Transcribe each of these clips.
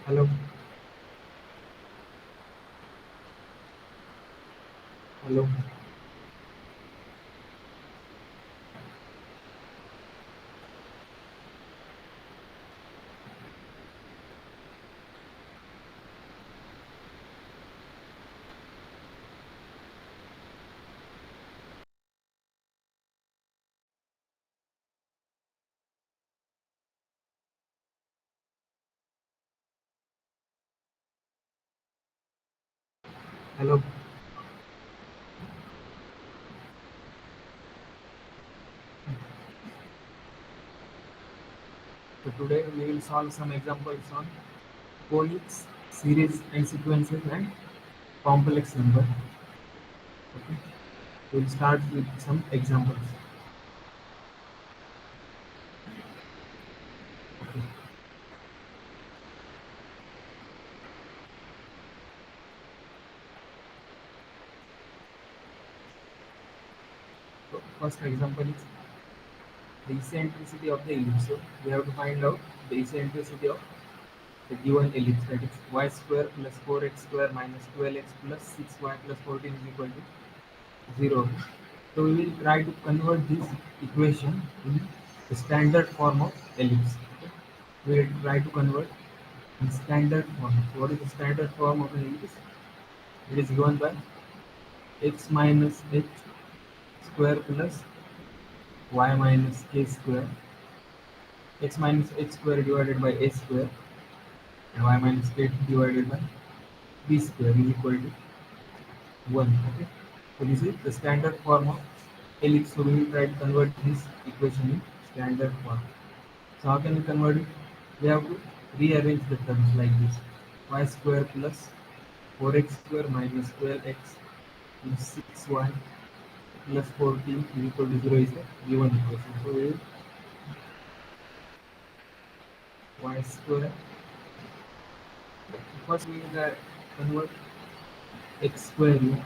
Hello, hello, hello. So today we will solve some examples on conics, series and sequences and complex number. Okay. We'll start with some examples. Okay. So first example is the eccentricity of the ellipse. So we have to find out the eccentricity of the given ellipse, that is y square plus 4x square minus 12x plus 6y plus 14 is equal to 0. So we will try to convert this equation in the standard form of ellipse. Okay. We will try to convert in standard form. So what is the standard form of an ellipse? It is given by x minus h square plus y minus k square, x minus h square divided by a square, and y minus k divided by b square is equal to 1. Okay. So this is the standard form of ellipse. So we will try to convert this equation in standard form. So how can we convert it? We have to rearrange the terms like this: y square plus 4x square minus 12x plus 6y plus 14 is equal to 0 is the given equation. So we will y square. First we will convert x square here.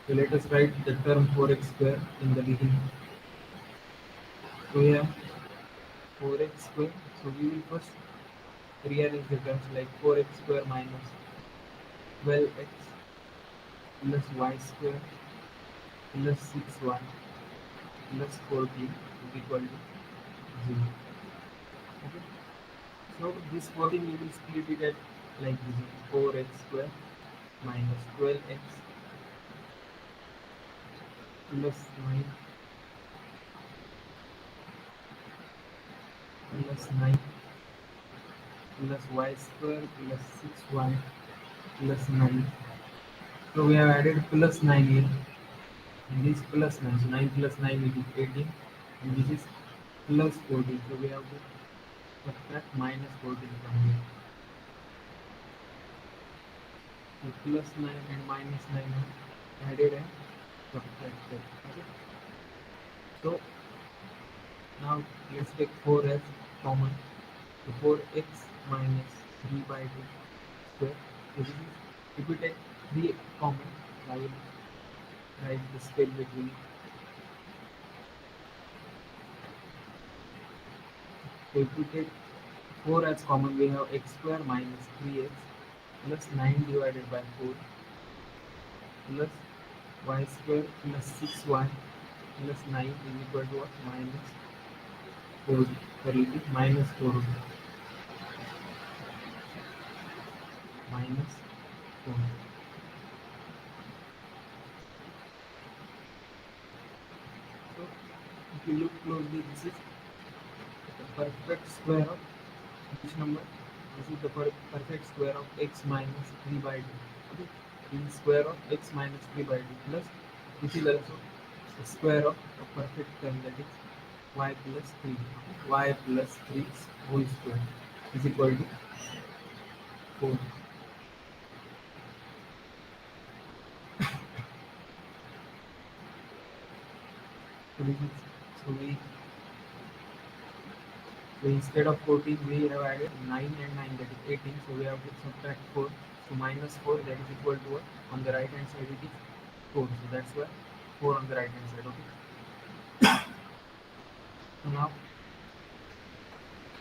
So let us write the term 4x square in the beginning. So we have 4x square. So we will first rearrange the terms like 4x square minus 12x plus y square plus 6y plus 14 is equal to 0. Okay. So this 14 we will split it at like this: 4x square minus 12x plus 9 plus 9 plus y square plus 6y plus 9. So we have added plus 9 here, and this plus 9. So 9 plus 9 it is 18, and this is plus 14. So we have to subtract minus 14 from here. So plus 9 and minus 9 are added and subtracted. Okay. So now let's take 4 as common. So 4x minus 3 by 2 square. So this is, if we take 3 common, I will write the scale between. So if we take 4 as common, we have x square minus 3x plus 9 divided by 4 plus y square plus 6y plus 9 is equal to what? Minus 4. Sorry, it is minus 4 minus 4. So if you look closely, this is the perfect square of which number? This is the perfect square of x minus 3 by 2. Okay? This is square of x minus 3 by 2 plus this is also the square of a perfect term, that is y plus 3. Y plus 3 whole square is equal to 4. So, this is, so instead of 14 we have added 9 and 9, that is 18. So we have to subtract 4. So minus 4, that is equal to what? On the right hand side it is 4. So that's why 4 on the right hand side. Okay. So now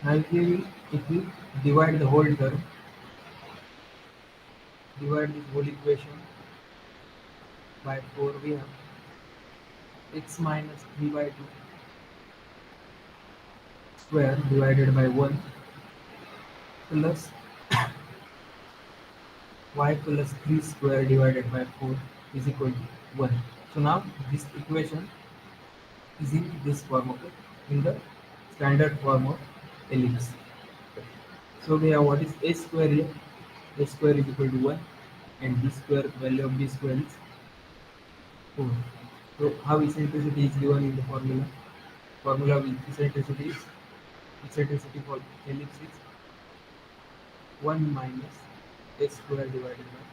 Now if we divide the whole term, divide this whole equation by 4, we have x minus 3 by 2 square divided by 1 plus y plus 3 square divided by 4 is equal to 1. So now this equation is in this form, okay, in the standard form of ellipse. So we have what is a square here. A square is equal to 1 and b square, value of b square is 4. So how eccentricity is given in the formula? Formula of eccentricity for ellipse is 1 minus a square divided by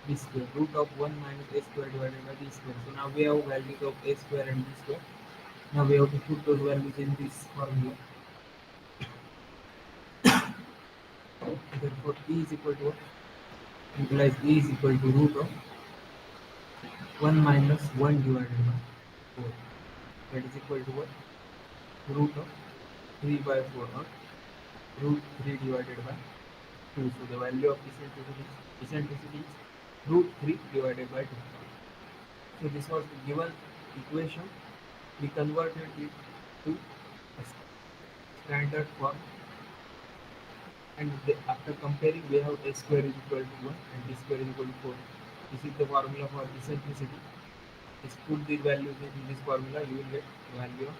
b square, root of 1 minus a square divided by b square. So now we have values of a square and b square. Now we have to put those values in this formula. Therefore E is equal to what? Implies E is equal to root of 1 minus 1 divided by 4. That is equal to what? Root of 3 by 4, or root 3 divided by 2. So the value of eccentricity is root 3 divided by 2. So this was the given equation. We converted it to a standard form, and after comparing we have a square is equal to 1 and b square is equal to 4. This is the formula for eccentricity. Just put these values in this formula, you will get the value of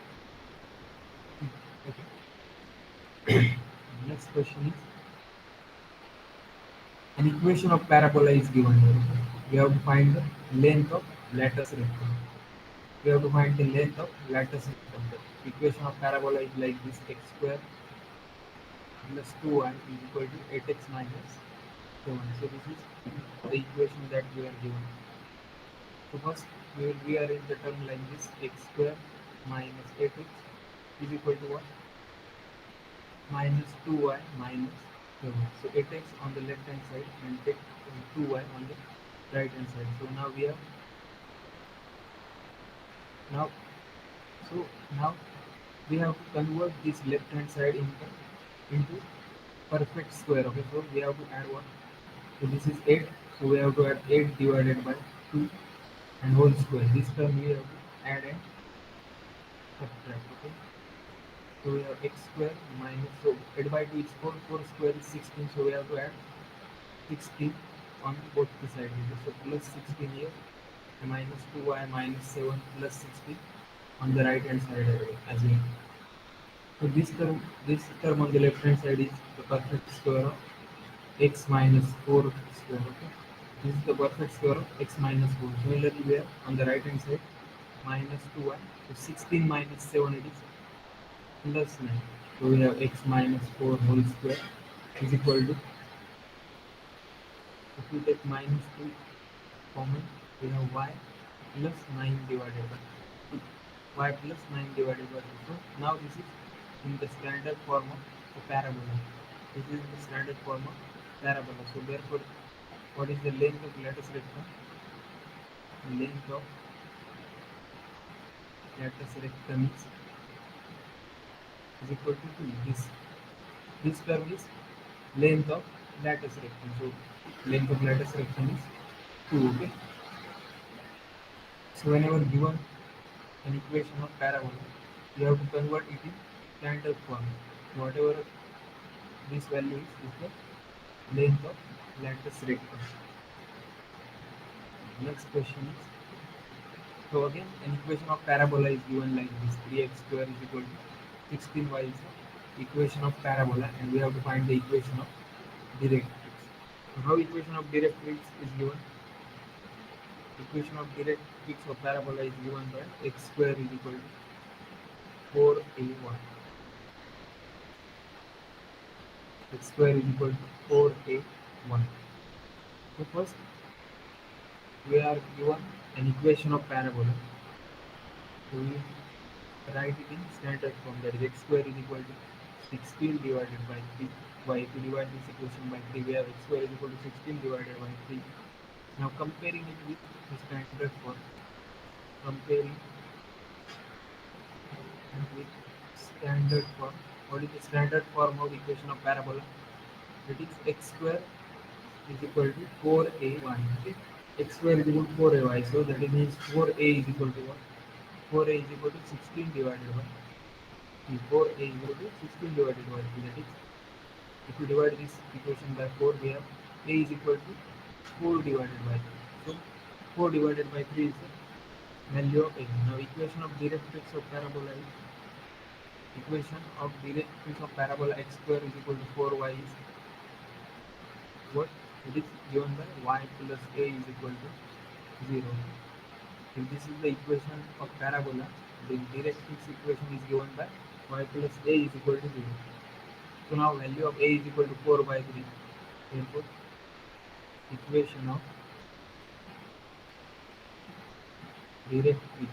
t. Okay. Next question is, an equation of parabola is given here. Okay? We have to find the length of latus rectum. We have to find the length of latus rectum. The equation of parabola is like this: x square plus 2y is equal to 8x minus 7. So this is the equation that we are given. So first we will rearrange the term like this: x square minus 8x is equal to what? Minus 2y minus 7. So 8x on the left hand side and take 2y on the right hand side. So now we have now now we have to convert this left hand side into perfect square. Okay, so we have to add what? So this is 8, so we have to add 8 divided by 2 and whole square. This term we have to add and subtract. Okay, so we have x square minus, so 8 by 2 is 4, 4 square is 16, so we have to add 16 on both the sides. So plus 16 here and minus 2y minus 7 plus 16 on the right hand side as well. So this term on the left hand side is the perfect square of x minus 4 square. Okay, this is the perfect square of x minus 4. Similarly, we have on the right hand side minus 2y. So 16 minus 7, it is plus 9. So we have x minus 4 whole square is equal to, if we take minus 2 common, we have y plus 9 divided by 2. Y plus 9 divided by 2. So now this is in the standard form of the parabola. This is the standard form of parabola. So therefore, what is the length of latus rectum? Length of latus rectum is equal to 2. This term is length of latus rectum. So length of latus rectum is 2. Okay. So whenever given an equation of parabola, you have to convert it in standard form. So whatever this value is the length of latus rectum. Next question is, so again an equation of parabola is given like this: 3x square is equal to 16y is the equation of parabola, and we have to find the equation of directrix. So how equation of directrix is given? Equation of directrix of parabola is given by x square is equal to 4a1. X square is equal to 4a1. So first we are given an equation of parabola. So we write it in standard form, that is x square is equal to 16 divided by 3. Why? If we divide this equation by 3, we have x square is equal to 16 divided by 3. Now comparing it with the standard form, comparing with standard form, What is the standard form of equation of parabola? That is x square is equal to 4ay. Okay? X square is equal to 4ay. So that means 4a is equal to what? 4a is equal to 16 divided by 4a is equal to 16 divided by 3. That is, if you divide this equation by 4, we have a is equal to 4 divided by 3. So 4 divided by 3 is the value of a. Now equation of directrix of parabola is x square is equal to 4y is what? It is given by y plus a is equal to 0. If this is the equation of parabola, the directrix equation is given by y plus a is equal to 0. So now value of a is equal to 4 by 3. Therefore, equation of directrix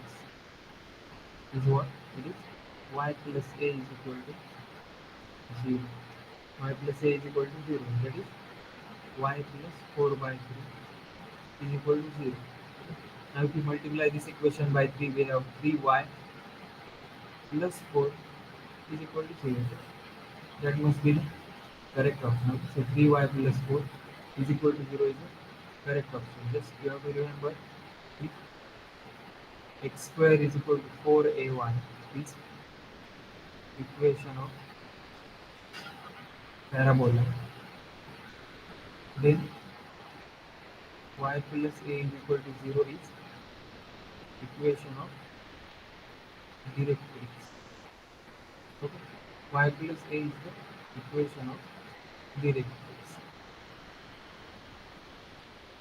is what? It is y plus a is equal to 0. Y plus a is equal to 0. That is y plus 4 by 3 is equal to 0. Now if you multiply this equation by 3, we have 3y plus 4 is equal to 0. That must be the correct option. So 3y plus 4 is equal to 0 is the correct option. Just you have to remember, if x square is equal to 4ay is equation of parabola, then y plus a is equal to 0 is equation of directrix. Okay, y plus a is the equation of directrix.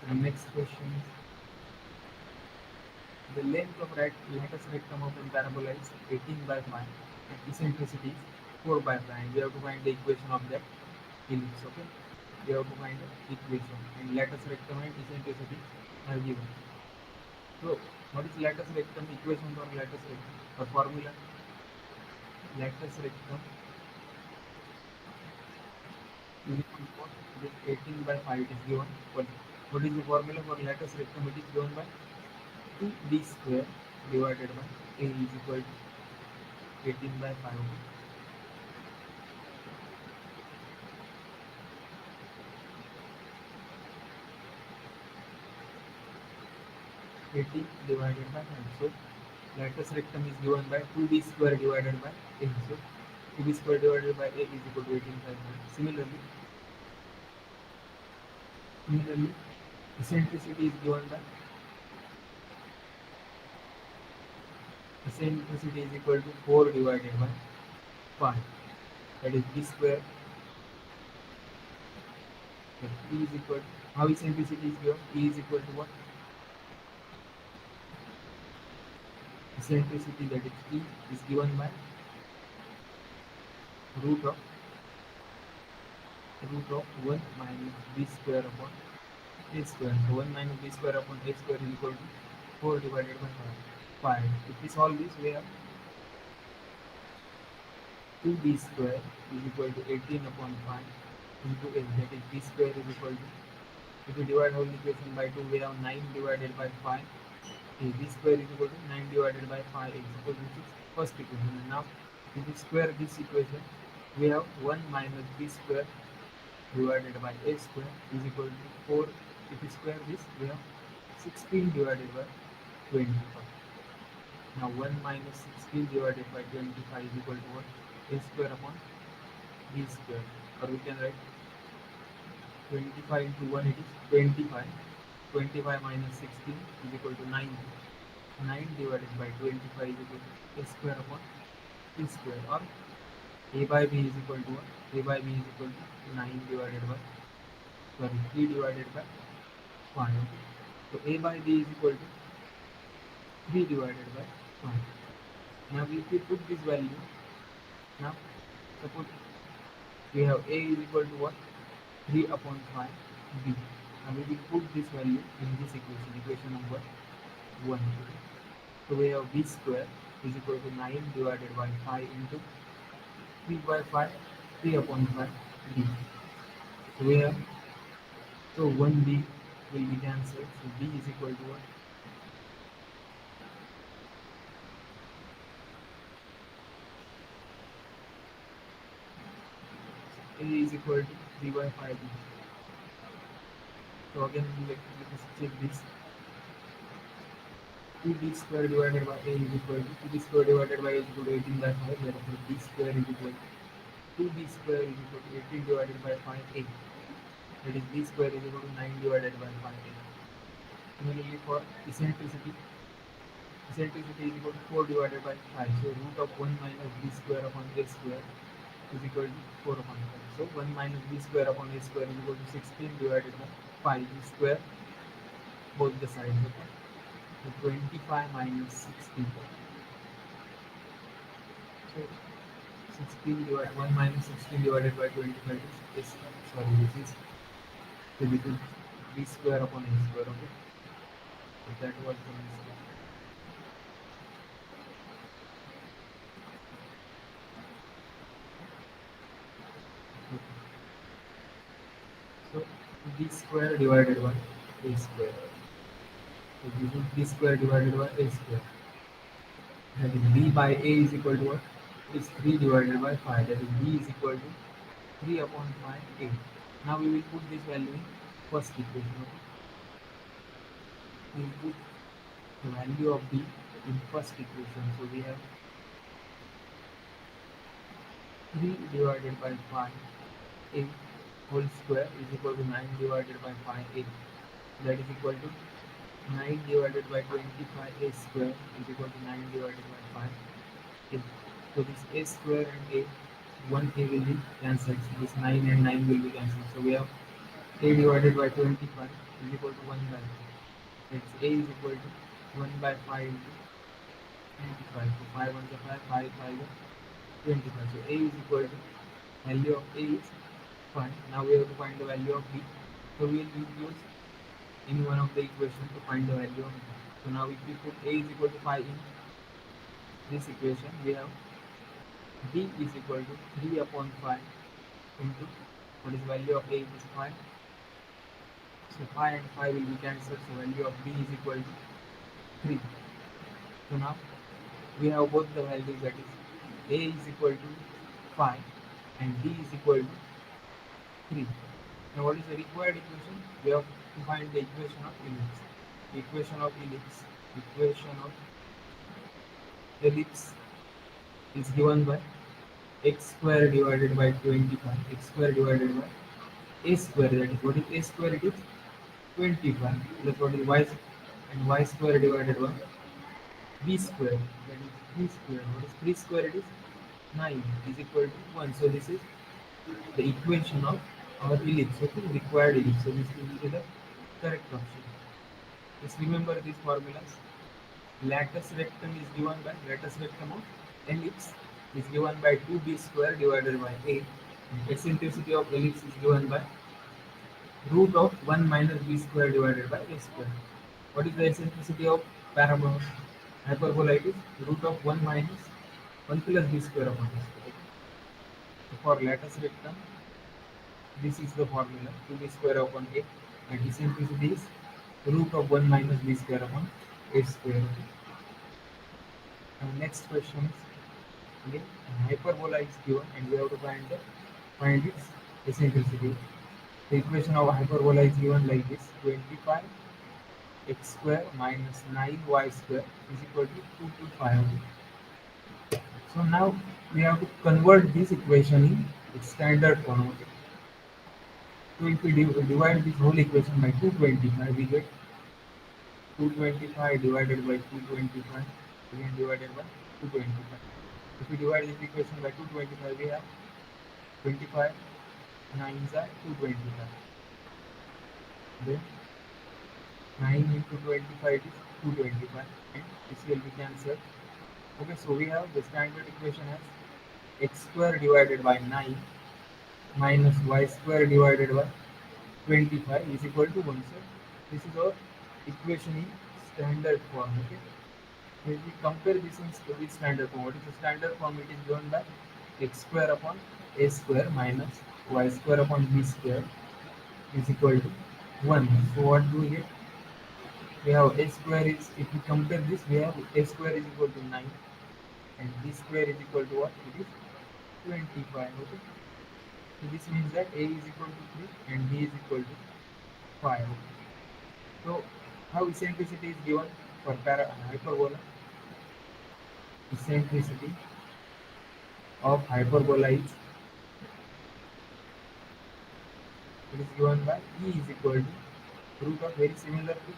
The next question is, the length of lattice rectum of a parabola is 18 by 5 and eccentricity is 4 by 5, and we have to find the equation of that ellipse. Okay, we have to find the equation, and lattice rectum and eccentricity are given. So what is lattice rectum? Equation for lattice rectum or formula? Lattice rectum is equal to what? It is 18 by 5 it is given. What is the formula for lattice rectum? It is given by 2b square divided by a is equal to 18 by 5. 18 divided by 5. So lattice rectum is given by 2b square divided by a. So 2b square divided by a is equal to 18 by 5. Similarly, eccentricity is given by eccentricity is equal to 4 divided by 5. That is b square. E is equal to, how eccentricity is given? E is equal to what? Eccentricity, that is E, is given by root of 1 minus b square upon a square. So 1 minus b square upon a square is equal to 4 divided by 5. If we solve this, we have 2b square is equal to 18 upon 5 into a, that is b square is equal to, if we divide whole equation by 2, we have 9 divided by 5. Okay, b square is equal to 9 divided by 5. Suppose this is first equation. And now if we square this equation, we have 1 minus b square divided by a square is equal to 4. If we square this, we have 16 divided by 25. Now 1 minus 16 divided by 25 is equal to what? A square upon b square. Or we can write 25 into 1, it is 25. 25 minus 16 is equal to 9. 9 divided by 25 is equal to a square upon b square. Or a by b is equal to what? A by b is equal to 9 divided by, 3 divided by 5. Okay? So a by b is equal to 3 divided by 5. Now if we put this value, now suppose we have a is equal to what? 3 upon 5 b. Now we will put this value in this equation number 1. Okay? So we have b square is equal to 9 divided by 5 into 3 by 5, 3 upon 5 b. So we have, so 1b will be cancelled. So b is equal to what? A is equal to 3 by 5b. So again, let us check this. 2b square divided by a is equal to 2b square divided by a is equal to 18 by 5. Therefore, b square is equal to 2b square is equal to 18 divided by 5a. That is b square is equal to 9 divided by 5a. Similarly, for eccentricity, eccentricity is equal to 4 divided by 5. So root of 1 minus b square upon a square is equal to 4 upon 5. So 1 minus b square upon a square is equal to 16 divided by 5 b square, both the sides. Okay. So 25 minus 16. So 16 divided 1 minus 16 divided by 25 is sorry, this is so this is b square upon a square. Okay. So that was the mistake. Okay. So b square divided by a square. So this is b square divided by a square. That is b by a is equal to what? Is 3 divided by 5. That is b is equal to 3 upon 5 a. Now we will put this value in first equation. Okay? We will put the value of b in first equation. So we have 3 divided by 5 a whole square is equal to 9 divided by 5 a. That is equal to 9 divided by 25 a square is equal to 9 divided by 5 a. So this a square and a, one a will be cancelled. So this 9 and 9 will be cancelled. So we have a divided by 25 is equal to 1 by 5. That's a is equal to 1 by 5 into 25. So 5 1 is 5, 5 5 is 25. So a is equal to value of a is 5. Now we have to find the value of b. So we will use in one of the equations to find the value of b. So now if we put a is equal to 5 in this equation, we have b is equal to 3 upon 5 into what is value of a is 5. So 5 and 5 will be cancelled. So value of b is equal to 3. So now we have both the values, that is a is equal to 5 and b is equal to 3. Now what is the required equation? We have to find the equation of ellipse. Equation of ellipse. Equation of ellipse is given by x square divided by 25. X square divided by a square. That is what is a square? It is 25 plus what is y and y square divided by b square. That is 3 square. What is 3 square? It is 9 is equal to 1. So this is the equation of our ellipse. Okay, required ellipse. So this will be the correct option. Just remember these formulas. Latus rectum is given by latus rectum of ellipse is given by 2b square divided by a. And eccentricity of ellipse is given by root of 1 minus b square divided by a square. What is the eccentricity of parabola? Hyperbola, it is root of 1 minus 1 plus b square upon a square. So for latus rectum, this is the formula 2b square upon a, and eccentricity is root of 1 minus b square upon a square. Okay. And next question is again hyperbola is given and we have to find its eccentricity. The equation of hyperbola is given like this: 25 x square minus 9y square is equal to 2 to 5. So now we have to convert this equation in its standard form. Okay. So if we divide this whole equation by 225, we get 225 divided by 225 again divided by 225. If we divide this equation by 225, we have 25 nines are 225. Then 9 into 25 is 225 and this will be cancelled. Okay, so we have the standard equation as x square divided by 9 minus y square divided by 25 is equal to 1. So this is our equation in standard form. Okay. If we compare this with standard form, what is the standard form? It is given by x square upon a square minus y square upon b square is equal to 1. So what do we get? We have a square is, if we compare this, we have a square is equal to 9 and b square is equal to what? It is 25. Okay. So this means that A is equal to 3 and B is equal to 5. So how eccentricity is given for hyperbola? Eccentricity of hyperbola is, it is given by E is equal to root of, very similar to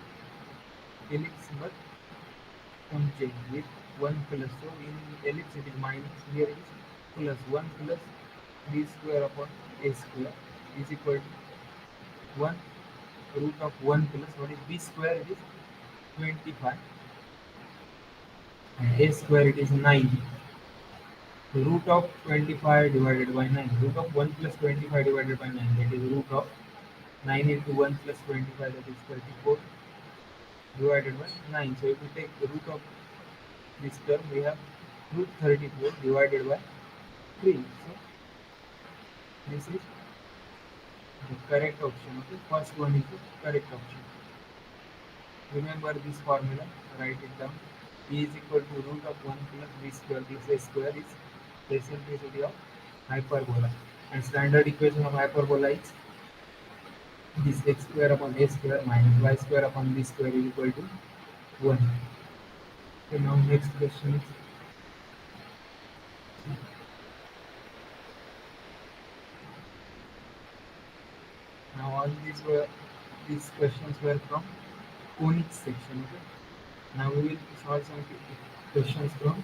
ellipse but some change with 1 plus. So in ellipse it is minus, here it is plus 1 plus b square upon a square is equal to 1 root of 1 plus what is b square, it is 25, and a square it is 9. The root of 25 divided by 9, root of 1 plus 25 divided by 9, that is root of 9 into 1 plus 25, that is 34 divided by 9. So if we take the root of this term, we have root 34 divided by 3. So this is the correct option. Okay, first one is the correct option. Remember this formula, write it down. E is equal to root of 1 plus b square plus a square is the eccentricity of hyperbola. And standard equation of hyperbola is this x square upon a square minus y square upon b square is equal to 1. Okay, now next question is, now all these questions were from conic section. Okay, now we will solve some questions from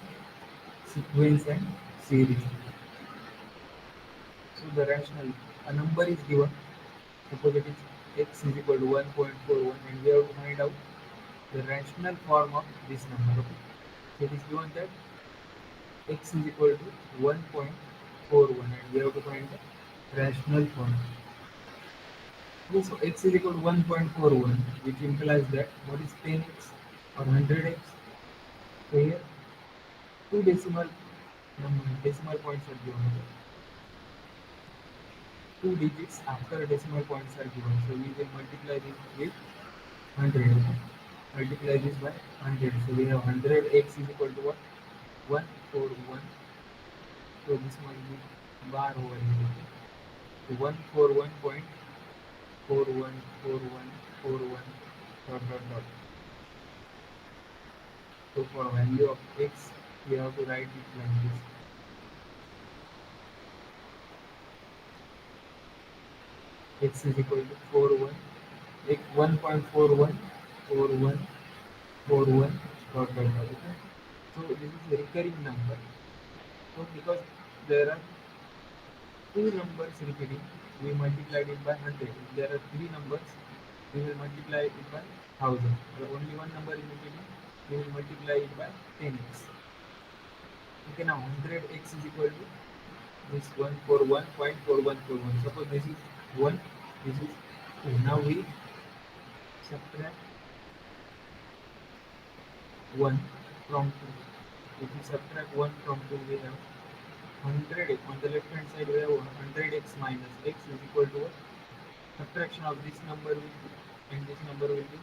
sequence and series. So the rational, a number is given, suppose it is x is equal to 1.41, and we have to find out the rational form of this number. Okay, so it is given that x is equal to 1.41, and we have to find the rational form. Okay, so x is equal to 1.41, which implies that what is 10x or 100x. So here two decimal points are given. Okay, two digits after decimal points are given. So we will multiply this with 100. Okay? Multiply this by 100. So we have 100x is equal to what? 141. So this one will be bar over here. Okay? So 141.414141 dot dot dot. So for value of x, we have to write it like this. X is equal to 41, 1.414141 dot dot dot. Okay? So this is a recurring number. So because there are two numbers repeating, we multiplied it by 100. If there are three numbers, we will multiply it by 1000. If only one number is repeating, we will multiply it by 10x. Okay, now 100x is equal to this 141.4141. Suppose this is 1, this is 2. Now we subtract 1 from 2. If we subtract 1 from 2, we have 100. On the left hand side, we have 100x minus x is equal to what? Subtraction of this number will be, and this number will be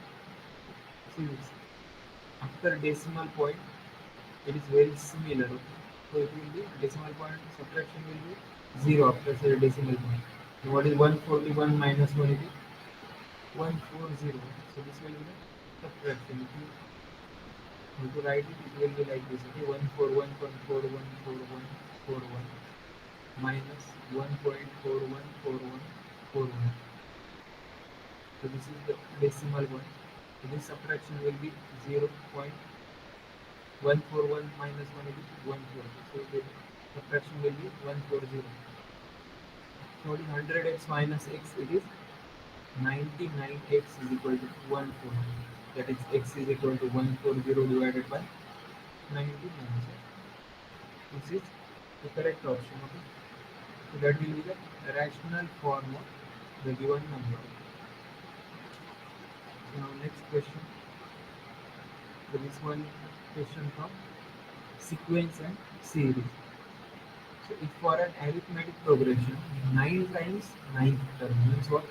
series. After decimal point, it is very similar. Okay? So it will be decimal point subtraction will be 0 after say decimal point. So what is 141 minus 1? It is 140. So this will be the subtraction. If you have to write it, it will be like this. Okay, 141.414141 minus 1.414141. So this is the decimal one. So this subtraction will be 0.141 minus 1 is 140. So the subtraction will be 140. So what is 100x minus x? It is 99x is equal to 140. That is x is equal to 140 divided by 99. So this is the correct option. Okay. So that will be the rational form of the given number. Now next question. So this one question from sequence and series. So if for an arithmetic progression 9 times 9th term means what?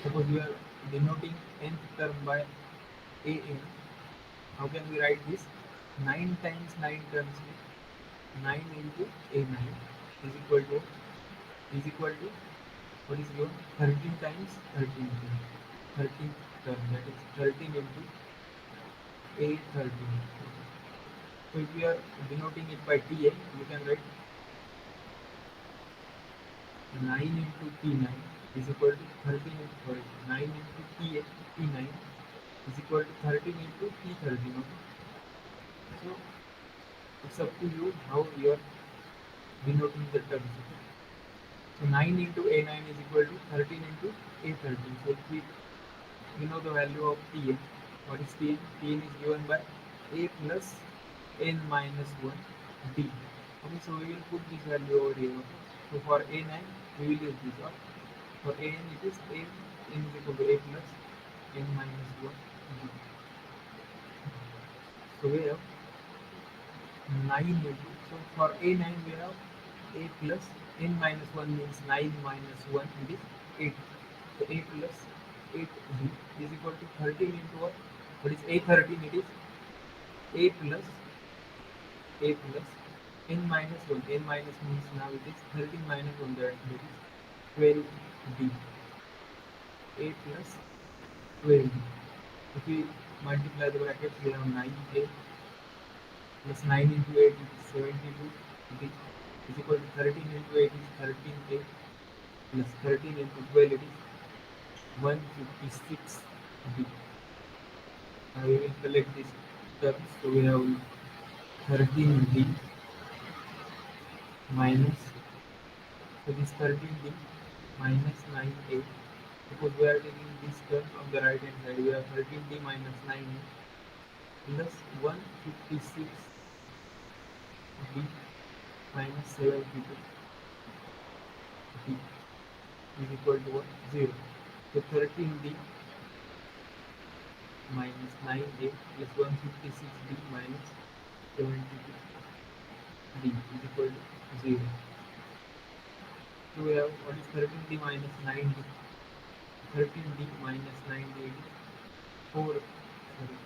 Suppose we are denoting nth term by an. How can we write this? 9 times 9 terms means 9 into a9 is equal to is equal to what is given 13 times 13 13 term, that is 13 into a 13. So if we are denoting it by TA, you can write 9 into T9 is equal to 13 into, sorry, 9 into T9 is equal to 13 into T13. Okay? So it's up to you how you are denoting the terms. Okay? So 9 into A9 is equal to 13 into A13. So if we know the value of Tn, what is Tn? Tn is given by A plus n minus 1 D. Okay, so we will put this value over here. Okay? So for A9, we will use this. Or for An, it is n is equal to A plus n minus 1 D. So we have 9 into, so for A9 we have A plus n minus 1 means 9 minus 1, it is 8. So A plus 8B is equal to 13 into what? What is A13? It is A plus n minus 1. N minus means now it is 13 minus 1, that is 12B. A plus 12B. If we multiply the brackets, we have 9A plus 9 into 8 is 72. B is equal to 13 into 8 is 13A plus 13 into 12 it is 156 B. Now we will collect these terms. So we have 13B minus, so this 13B minus 9A, because we are taking this term from the right hand side, we have 13B minus 9A plus 156B minus 72 B is equal to what? 0. So 13B minus 9A plus 156B minus 72B is equal to 0. So we have what is 13D minus 9D? 13D minus 9D is 4. Sorry,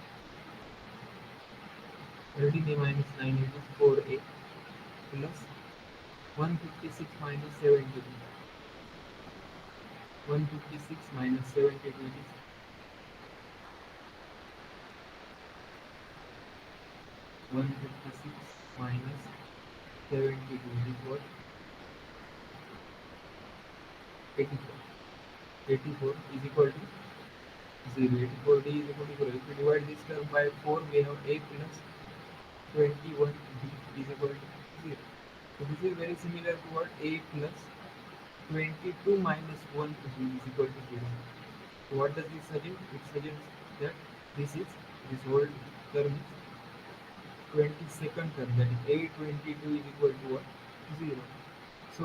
13D minus 9D is 4A plus 156 minus 72. 156 minus 72 is 156 minus 72 is what? 84. 84 is equal to 0. 84D is equal to 0. If we divide this term by 4, we have A plus 21B is equal to 0. So this is very similar to what? A plus 22 minus 1B is equal to 0. So what does this suggest? It suggests that this whole term is 22nd term, that is A22 is equal to what? 0. So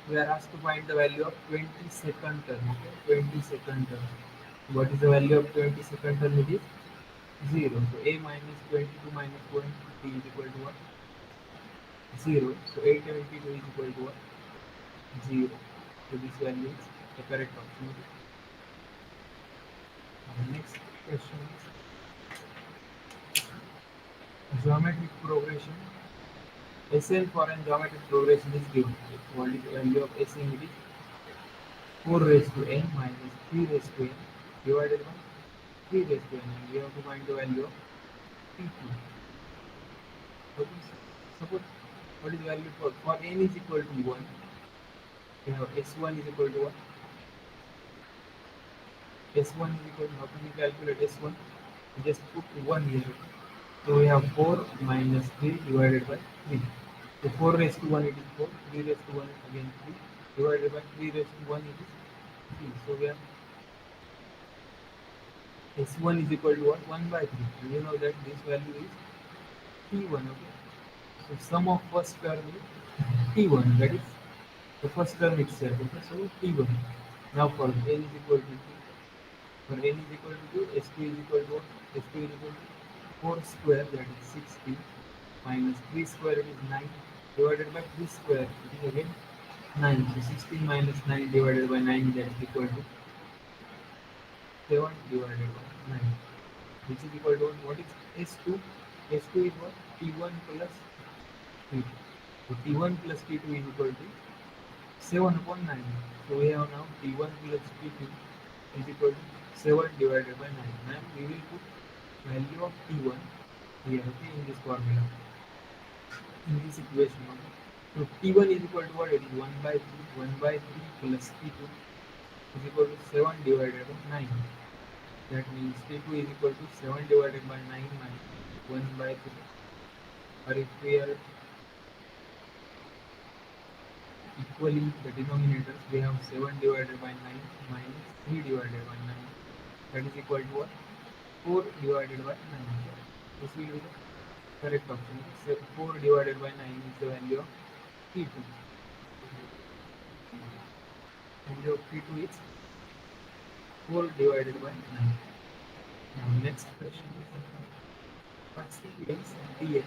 we are asked to find the value of 22nd term. Okay? 22nd term. What is the value of 22nd term? It is 0. So A minus 22 minus 1 D is equal to what? 0. So A22 is equal to what? 0. So this value is the correct option. The next question is geometric progression. Sn for an geometric progression is given. What is the value of Sn? It is 4 raised to n minus 3 raised to n divided by 3 raised to n. And we have to find the value of T2. Suppose what is the value for n is equal to 1. We have S1 is equal to what? S1 is equal to, how can we calculate S1? We just put 1 here. So we have 4 minus 3 divided by 3. So 4 raised to 1 it is 4, 3 raised to 1 again 3, divided by 3 raised to 1 it is 3. So we have S1 is equal to what? 1 by 3. And you know that this value is T1. Okay. So sum of first term is T1, that is the first term itself. Okay. So T1. Now for n is equal to 2. For n is equal to 2, S2 is equal to what? S2 is equal to 4 square, that is 16, minus 3 square, it is 9, divided by 3 square, it is again 9. So 16 minus 9 divided by 9, that is equal to 7 divided by 9, which is equal to what is S2? S2 is what? T1 plus T2. So T1 plus T2 is equal to 7 upon 9. So we have now T1 plus T2 is equal to 7 divided by 9. And we will put value of T1 here, okay, in this formula, in this equation. Okay. So T1 is equal to what? It is 1 by 3. 1 by 3 plus T2 is equal to 7 divided by 9. That means T2 is equal to 7 divided by 9 minus 1 by 3. Or if we are equally the denominators, we have 7 divided by 9 minus 3 divided by 9. That is equal to what? 4 divided by 9. This will be the correct option. So 4 divided by 9 is the value of T2. Value of T2 is 4 divided by 9. Now next question. What sequence Dn?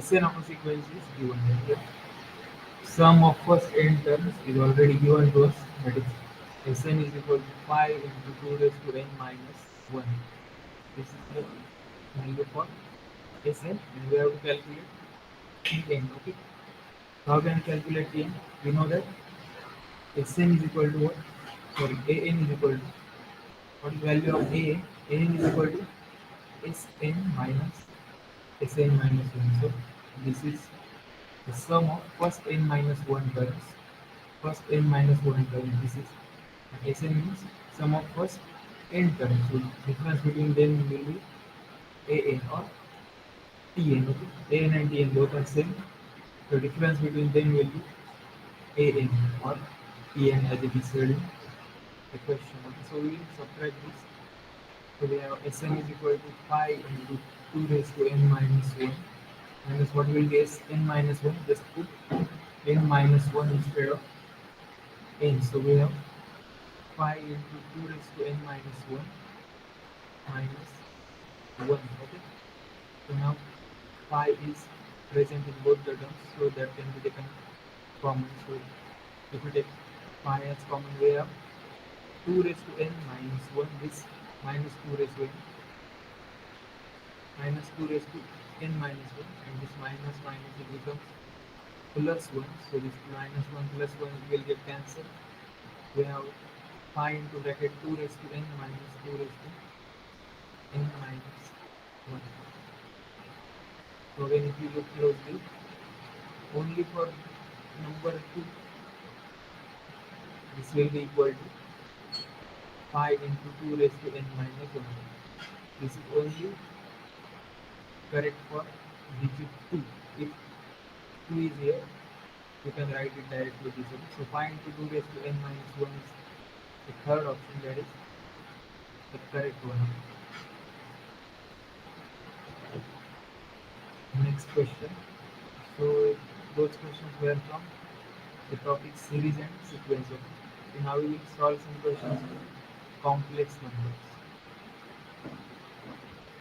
Sn of a sequence is given here. Sum of first n terms is already given to us. That is Sn is equal to 5 into 2 raised to n minus 1. This is the value for Sn, and we have to calculate Tn. Okay. How can we calculate Tn? We know that Sn is equal to what? Sorry, An is equal to what is the value of An? An is equal to Sn minus Sn minus 1. So this is the sum of first n minus 1 terms. First n minus 1 term. This is Sn means sum of first n terms. So difference between them will be An or Tn. Okay? An and Tn both are same. The difference between them will be An or Tn as it is said in the question. Okay? So we will subtract this. So we have Sn is equal to 5 into 2 raised to n minus 1. Minus what will be n minus 1? Just put n minus 1 instead of n. So we have 5 into 2 raised to n minus 1 minus 1. Okay. So now 5 is present in both the terms, so that can be taken common. So if we take 5 as common, we have 2 raised to n minus 1, this minus 2 raised to n, minus 2 raised to n minus 1, and this minus minus it becomes plus 1. So this minus 1 plus 1 will get cancelled. We have 5 into bracket 2 raised to n minus 2 raised to n minus 1. So when if you look closely, only for number 2, this will be equal to 5 into 2 raised to n minus 1. This is only correct for digit 2. If 2 is here, you can write it directly this way. So 5 into 2 raised to n minus 1 is the third option, that is the correct one. Next question. So those questions were from the topic series and sequence. Okay. So now we will solve some questions with complex numbers.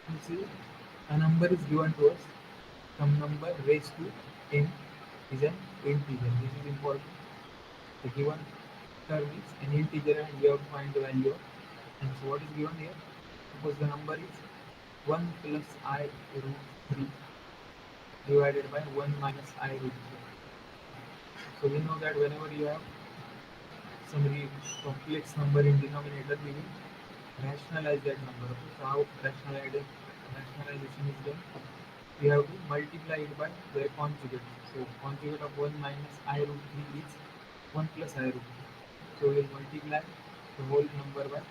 You see, a number is given to us. Some number raised to n is an integer. This is important. The given term is an integer, and we have to find the value of n. So what is given here? Suppose the number is 1 plus I root 3 divided by 1 minus I root 3. So we know that whenever you have some complex number in denominator, we will rationalize that number. Okay? So how rationalization is done? We have to multiply it by the conjugate. So conjugate of 1 minus I root 3 is 1 plus I root 3. So we will multiply the whole number by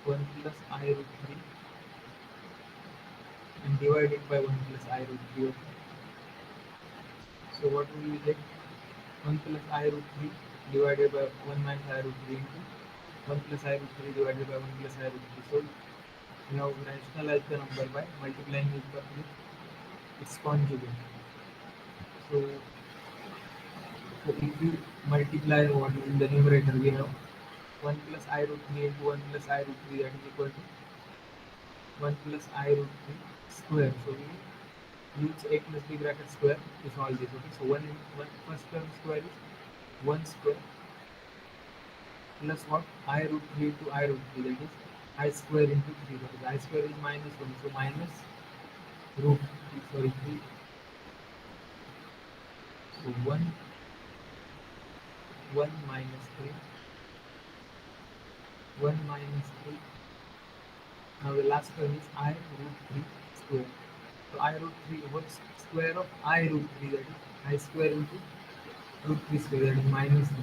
1 plus I root 3 and divide it by 1 plus I root 3. Okay? So what will we get? 1 plus I root 3 divided by 1 minus I root 3 into 1 plus I root 3 divided by 1 plus I root 3. So we have rationalized the number by multiplying it with its conjugate. So, if you multiply what is in the numerator, we have 1 plus I root 3 into 1 plus I root 3, that is equal to 1 plus I root 3 square. So we use a plus b bracket square to solve this. Okay, so 1 first term square is 1 square plus what? I root 3 into I root 3, that is I square into 3, because I square is minus 1, so minus root 3, sorry, 3 So 1 minus 3, 1 minus 3. Now the last term is I root 3 square. So I root 3, what's square of I root 3? That is I square into root 3 square, that is minus 3.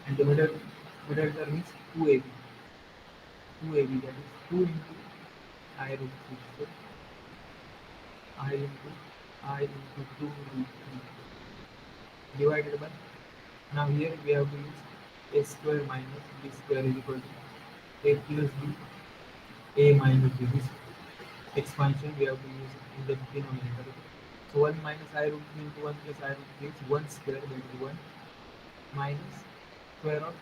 And the middle term is 2ab. 2ab, that is 2 into I root 3. So I into 2 root 3 divided by, now here we have to use a square minus b square is equal to a plus b, a minus b. This expansion we have to use in the denominator. Okay? So 1 minus I root 3 into 1 plus I root 3 is 1 square, that is 1 minus square of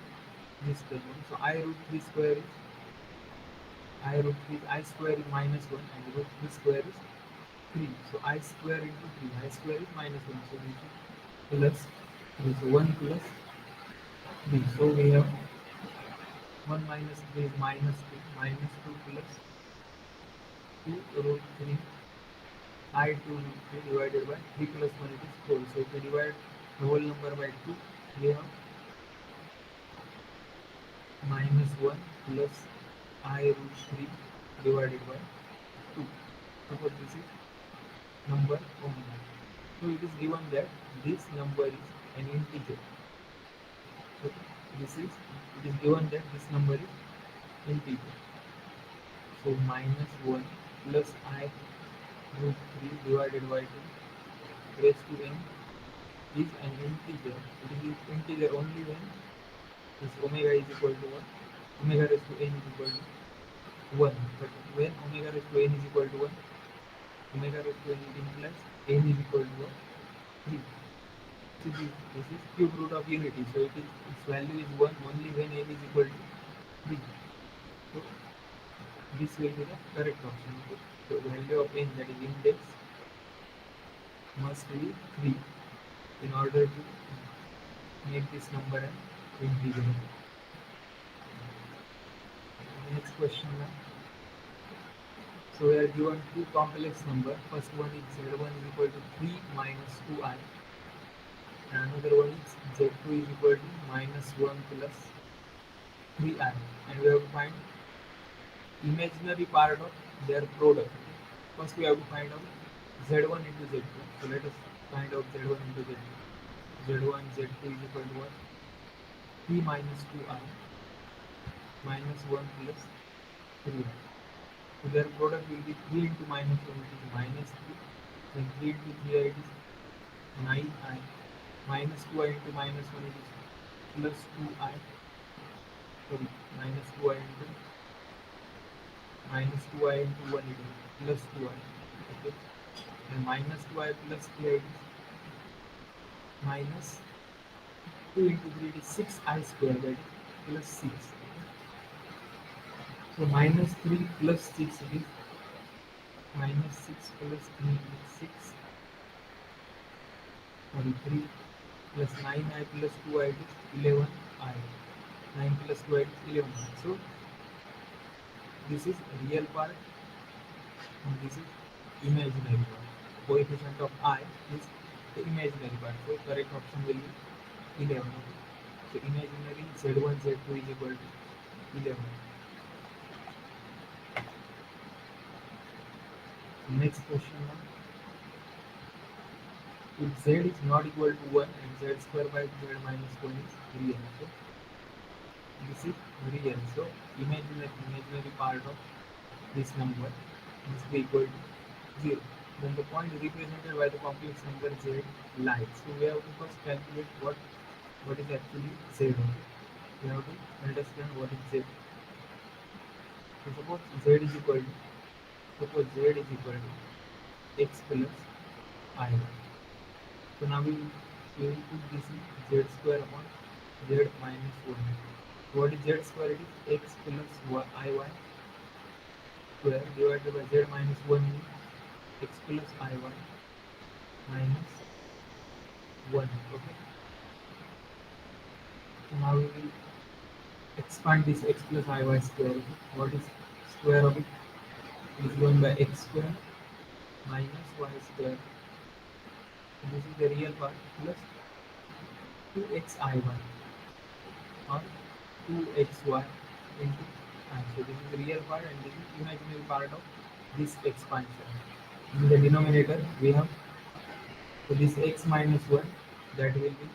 this term. So I root 3 square is I root 3, I square is minus 1 and root 3 square is 3. So I square into 3, I square is minus 1. So this is plus 3. So 1 plus 3. So we have 1 minus 3 is minus 2, minus 2 plus 2 root 3 I 2 root 3 divided by 3 plus 1, it is 4. So if we divide the whole number by 2, we have minus 1 plus I root 3 divided by 2. Suppose this is number omega. So it is given that this number is an integer. Okay. It is given that this number is integer. So minus 1 plus I root 3 divided by 2 raised to n is an integer. It is integer only when this omega is equal to 1. Omega raised to n is equal to 1. But when omega raised to n is equal to 1, omega raised to n it implies n is equal to 3. So this is cube root of unity. So its value is 1 only when n is equal to 3. So this will be the correct option. Okay? So the value of n, that is index, must be 3 in order to make this number an integer. Next question now. So we are given two complex number. First one is z1 is equal to 3 minus 2I, and another one is z2 is equal to minus 1 plus 3I, and we have to find imaginary part of their product. First we have to find out z1 into z2. So let us find out z1 into z2. z1 z2 is equal to what? 3 minus 2I minus 1 plus 3I. So their product will be 3 into minus 1, which is minus 3. Then 3 into 3I, it is 9I. Minus 2I into minus 1, it is plus 2I. Sorry, minus 2I into 1, it is plus 2I. Okay. And minus 2I plus 3I, it is minus 2 into 3, it is 6I square, that is plus 6. So minus 3 plus 6, it is minus 6 plus 3, it is 6. Sorry, 3 plus 9I plus 2I, it is 11I. 9 plus 2I, it is 11I. So this is real part and this is imaginary part. Coefficient of I is the imaginary part. So correct option will be 11. So imaginary z1 z2 is equal to 11. Next question now. If z is not equal to 1 and z square by z minus 1 is real. So this is real. So imaginary part of this number must be equal to 0. Then the point represented by the complex number z lies. So we have to first calculate what is actually z. Okay? We have to understand what is z. So suppose z is equal to x plus I. So now we will put this in z square upon z minus 1. What is z square? It is x plus iy square divided by z minus 1 is x plus iy minus 1. Okay. So now we will expand this x plus iy square. Okay. What is square of it? It is given by x square minus y square. So this is the real part plus 2xi1 or 2xy into I. So this is the real part and this is imaginary part of this expansion. In the denominator we have so this x minus 1 that will be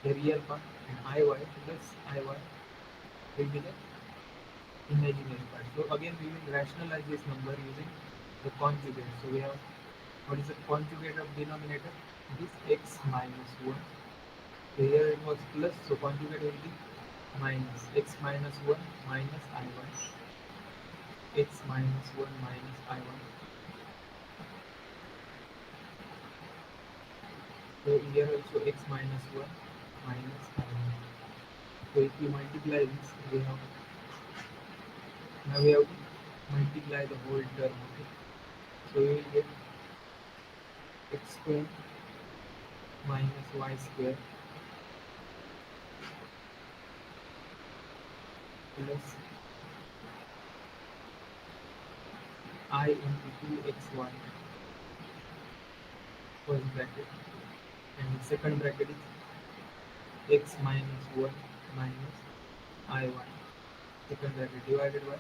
the real part and iy plus iy will be the imaginary part. So again we will rationalize this number using the conjugate. So we have what is the conjugate of denominator? This x minus 1. So here it was plus, so conjugate will be minus x minus 1 minus I1, x minus 1 minus I1. So here also x minus 1 minus I1. So if you multiply this, we have now we have to multiply the whole term. Okay? So we will get x square minus y square plus I into 2xy first bracket and second bracket is x minus 1 minus I1 second bracket divided by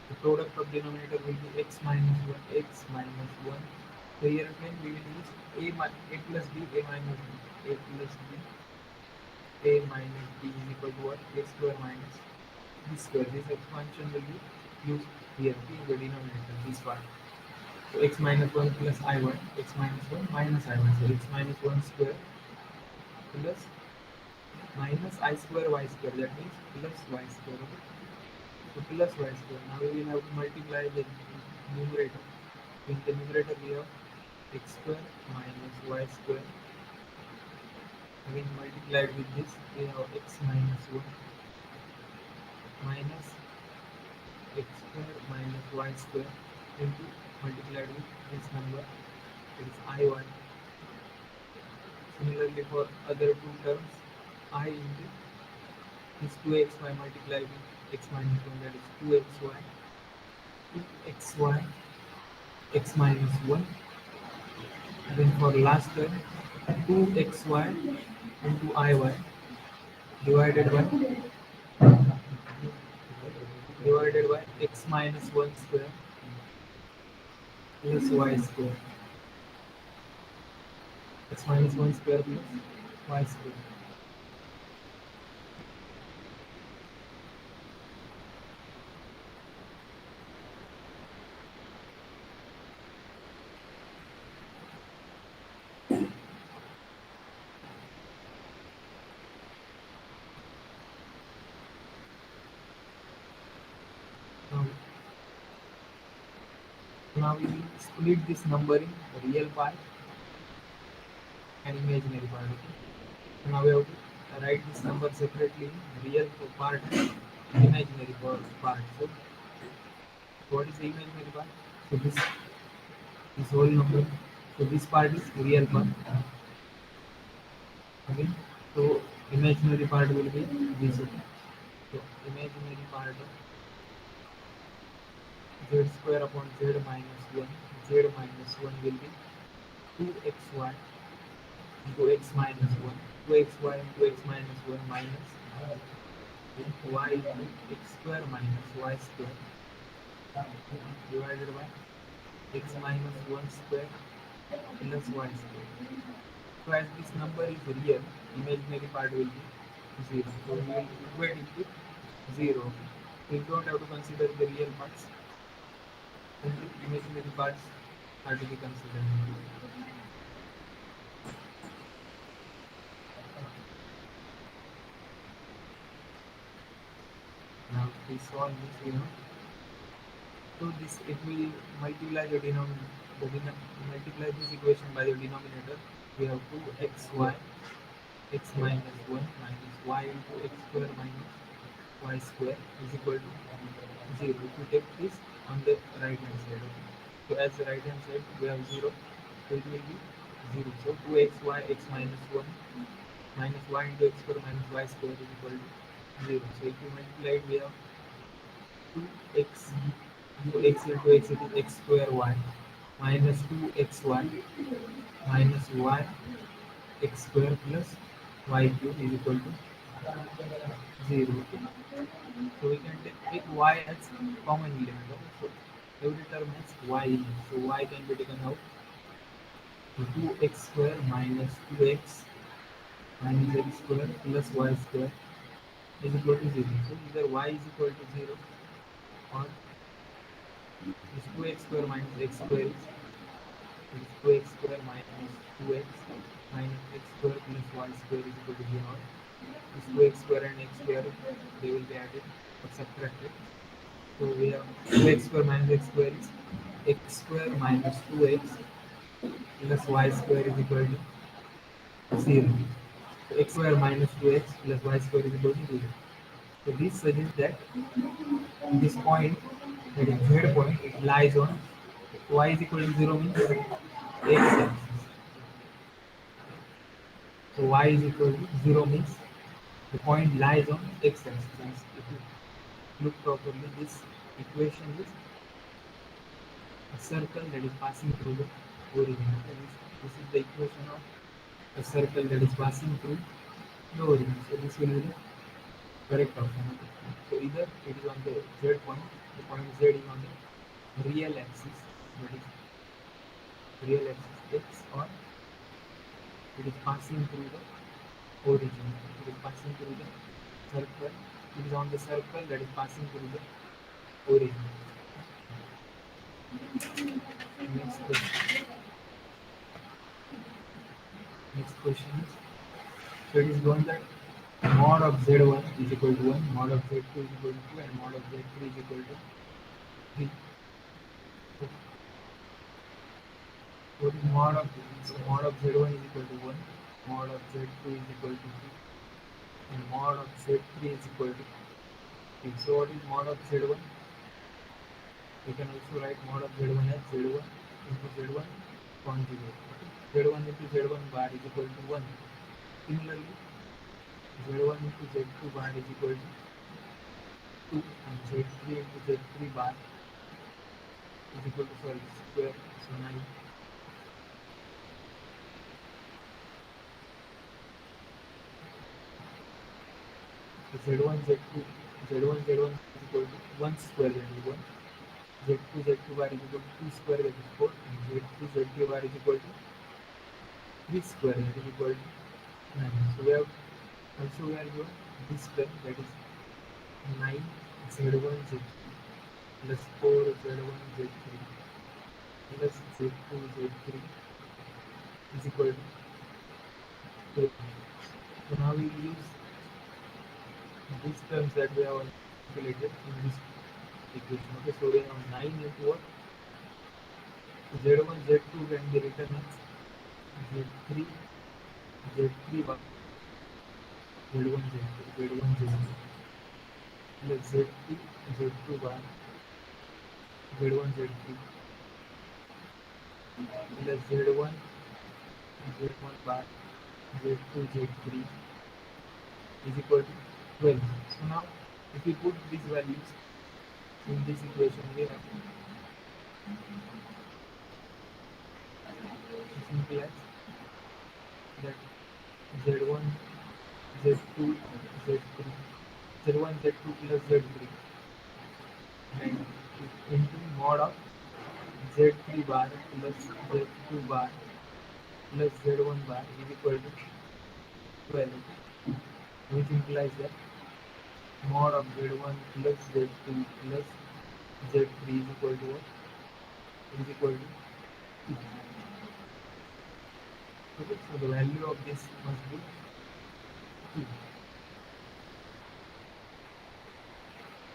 the product of denominator will be x minus 1 x minus 1. So here again we will use a plus b a minus b a plus b a minus b is equal to what? A square minus b square. This expansion will be used here in the denominator this part. So x minus 1 plus I1 x minus 1 minus I1. So x minus 1 square plus minus I square y square, that means plus y square. Okay? So plus y square. Now we will have to multiply the numerator. In the numerator we have x square minus y square. Again multiplied with this we have x minus 1 minus x square minus y square into multiplied with this number, it is I1. Similarly for other two terms, I into this 2xy multiplied with x minus 1, that is 2xy, 2xy, x minus 1. And then for last term, 2xy into iy divided by x minus 1 square plus y square. X minus 1 square plus y square. Now, now we will split this number in real part and imaginary part. Okay? So now we have to write this number separately in real part and imaginary part. So what is the imaginary part? So this whole number. So this part is real part. Okay. So imaginary part will be this. Okay. So imaginary part of z square upon z minus 1. Z minus 1 will be 2xy into x minus 1. 2xy into x minus 1 minus y into x square minus y square divided by x minus 1 square plus y square. So as this number is real, imaginary part will be 0. So we will equate it with 0. We don't have to consider the real parts. Only imaginary parts are to be considered. Now we solve this, so this it will multiply the denominator. Multiply this equation by the denominator. We have 2xy x minus 1 minus y into x square minus y square is equal to 0. If you take this on the right hand side, okay? So as the right hand side we have 0, so it will be 0. So 2xy x minus 1 minus y into x square minus y square is equal to 0. So if you multiply it, we have 2x into x into x, it is x square y minus 2xy minus y x square plus y cube is equal to 0. So we can take y as common element. Okay? So every term has y in it. So y can be taken out. So 2x square minus 2x minus x square plus y square is equal to 0. So either y is equal to 0 or this 2x square minus x square is 2x square minus 2x minus x square plus y square is equal to 0. This 2x square and x square they will be added or subtracted. So we have 2x square minus x square is x square minus 2x plus y square is equal to 0. So x square minus 2x plus y square is equal to 0. So this suggests that this point, that is z point, it lies on y is equal to 0 means x axis. So y is equal to 0 means the point lies on x axis. And if you look properly, this equation is a circle that is passing through the origin. Okay? This is the equation of a circle that is passing through the origin. So this will be the correct option. Okay? So either it is on the z point, the point z is on the real axis, that is real axis x, or it is passing through the origin. It is passing through the circle. It is on the circle that is passing through the origin. Next question. Next question is, so it is given that mod of z1 is equal to 1, mod of z2 is equal to 2, and mod of z3 is equal to 3. So what is mod of, so mod of z1 is equal to 1, mod of z2 is equal to 2, and mod of z3 is equal to 3. So what is mod of z1? You can also write mod of z1 as z1 into z1 conjugate. z1 into z1 bar is equal to 1. Similarly, z1 into z2 bar is equal to 2, and z3 into z3 bar is equal to, sorry, square, so 9. So z1 z2 z1 z1 is equal to 1 square, that is 1. z2 z2 bar is equal to 2 square, that is 4, and z3 z3 bar is equal to 3 square, that is equal to 9. So we have also, we are given this term, that is 9 z1 z2 plus 4 z1 z3 plus z2 z3 is equal to 12. So now we will use these terms that we have calculated in this equation. Okay, so we have 9 into what? z1 z2 can be written as z3 z3 bar z1 z2 z1 z2 plus z2 z2 bar z1 z3 plus z1 z1 bar z2 z3 is equal to 12. So now if we put these values in this equation, we have simple as that z1 z2 z3 z1 z2 plus z3 and into mod of z3 bar plus z2 bar plus z1 bar is equal to 12, which implies that mod of z1 plus z2 plus z3 is equal to what? Is equal to 2. Okay, so the value of this must be 2.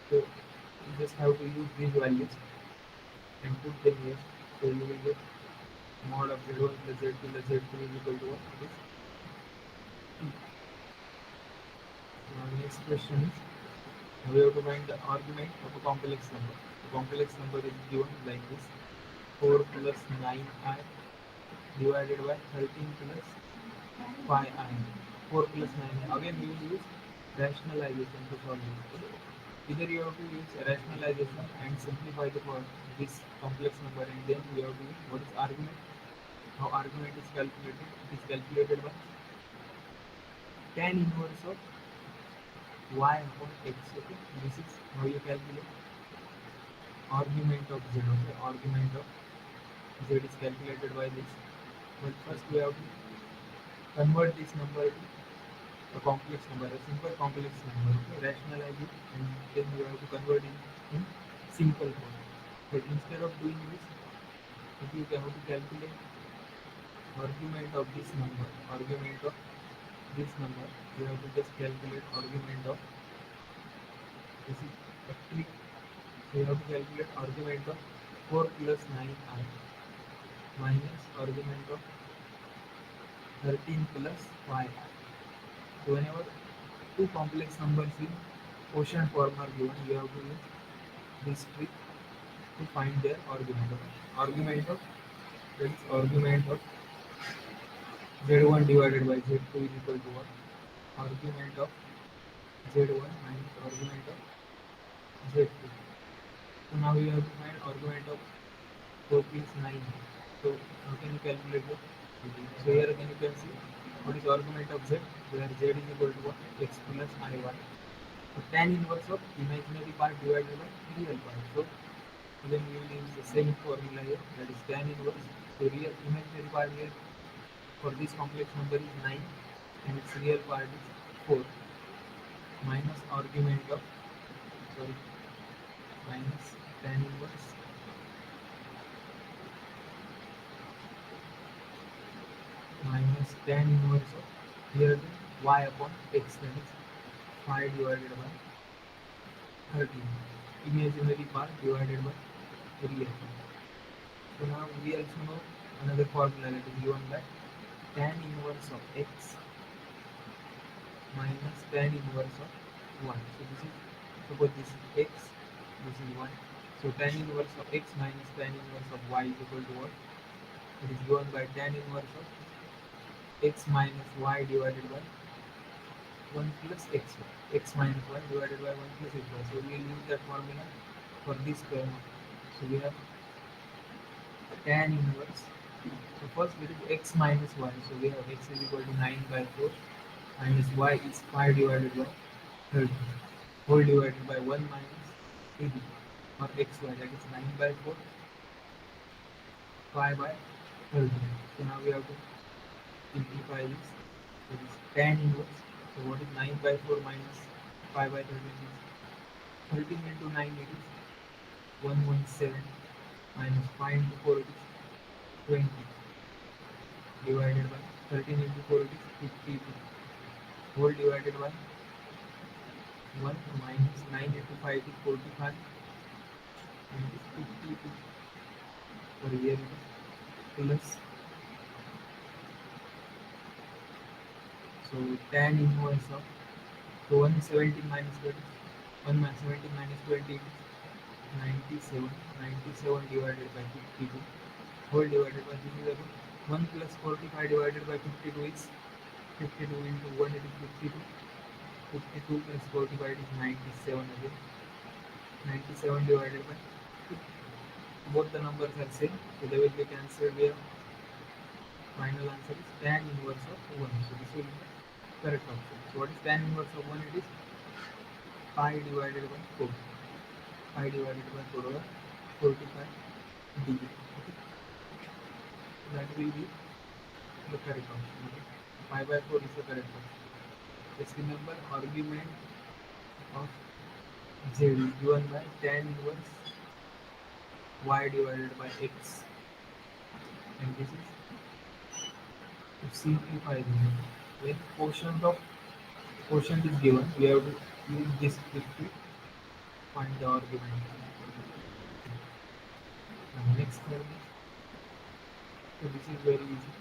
So you just have to use these values and put them here. So you will get mod of z1 plus z2 plus z3 is equal to what? It is 2. Now next question is, we have to find the argument of a complex number. The complex number is given like this: 4 plus 9i divided by 13 plus 5i. 4 plus 9i. Again, we will use rationalization to solve this. Either you have to use rationalization and simplify this complex number, and then we have to use what is argument. How argument is calculated? It is calculated by tan inverse of y upon x. Okay, this is how you calculate argument of z. Okay, argument of z is calculated by this. But first we have to convert this number to a complex number, a simple complex number. Okay, rationalize it, and then you have to convert it in simple form. But instead of doing this, if you have to calculate argument of this number, argument of this number, you have to just calculate argument of this is a trick. So you have to calculate argument of 4 plus 9i minus argument of 13 plus 5i. So whenever two complex numbers in quotient form are given, you have to use this trick to find their argument. Argument of that is argument of z1 divided by z2 is equal to what? Argument of z1 minus argument of z2. So now we have to find argument of 4 plus 9. So how can you calculate it? So here again you can see what is argument of z, where z is equal to what? X plus I1. So tan inverse of imaginary part divided by real part. So again we will use the same formula here, that is tan inverse. So real imaginary part here for this complex number is 9 and its real part is 4 minus argument of sorry minus tan inverse of here again y upon x, that is 5 divided by 13 imaginary part divided by real part. So now we also know another formula, that is given by tan inverse of x minus tan inverse of 1. So this is, suppose this is x, this is 1. So tan inverse of x minus tan inverse of y is equal to what? It is given by tan inverse of x minus y divided by 1 plus x. X minus y divided by 1 plus x. So we will use that formula for this term. So we have tan inverse. So first it is x minus y. So we have x is equal to 9 by 4 minus y is 5 divided by 30 whole divided by 1 minus 80 or xy, that is 9 by 4 5 by 30. So now we have to simplify this. So this tan inverse. So what is 9 by 4 minus 5 by 13 is 13 into 9, it is 117 minus 5 into 4, it is 20 divided by 13 into 4, it is 52 whole divided by 1 minus 9 into 5 is 45 and it is 52 for here it is plus. So tan inverse of, so 117 minus 20, 117 minus 20 is 97, 97 divided by 52 whole divided by, this is about 1 plus 45 divided by 52 is 52 into 1, it is 52, 52 plus 45 is 97 again, 97 divided by 50. Both the numbers are same, so they will be cancelled here. Final answer is tan inverse of 1. So this will be the correct option. So what is tan inverse of 1? It is pi divided by 4. Pi divided by 4 over 45 degree. Okay. So that will be the correct option. Okay. Pi by 4 is the correct option. Just remember argument of z is given by tan inverse y divided by x, and this is to simplify this. When quotient is given, we have to use this trick to find the argument. And next term is, so this is very easy.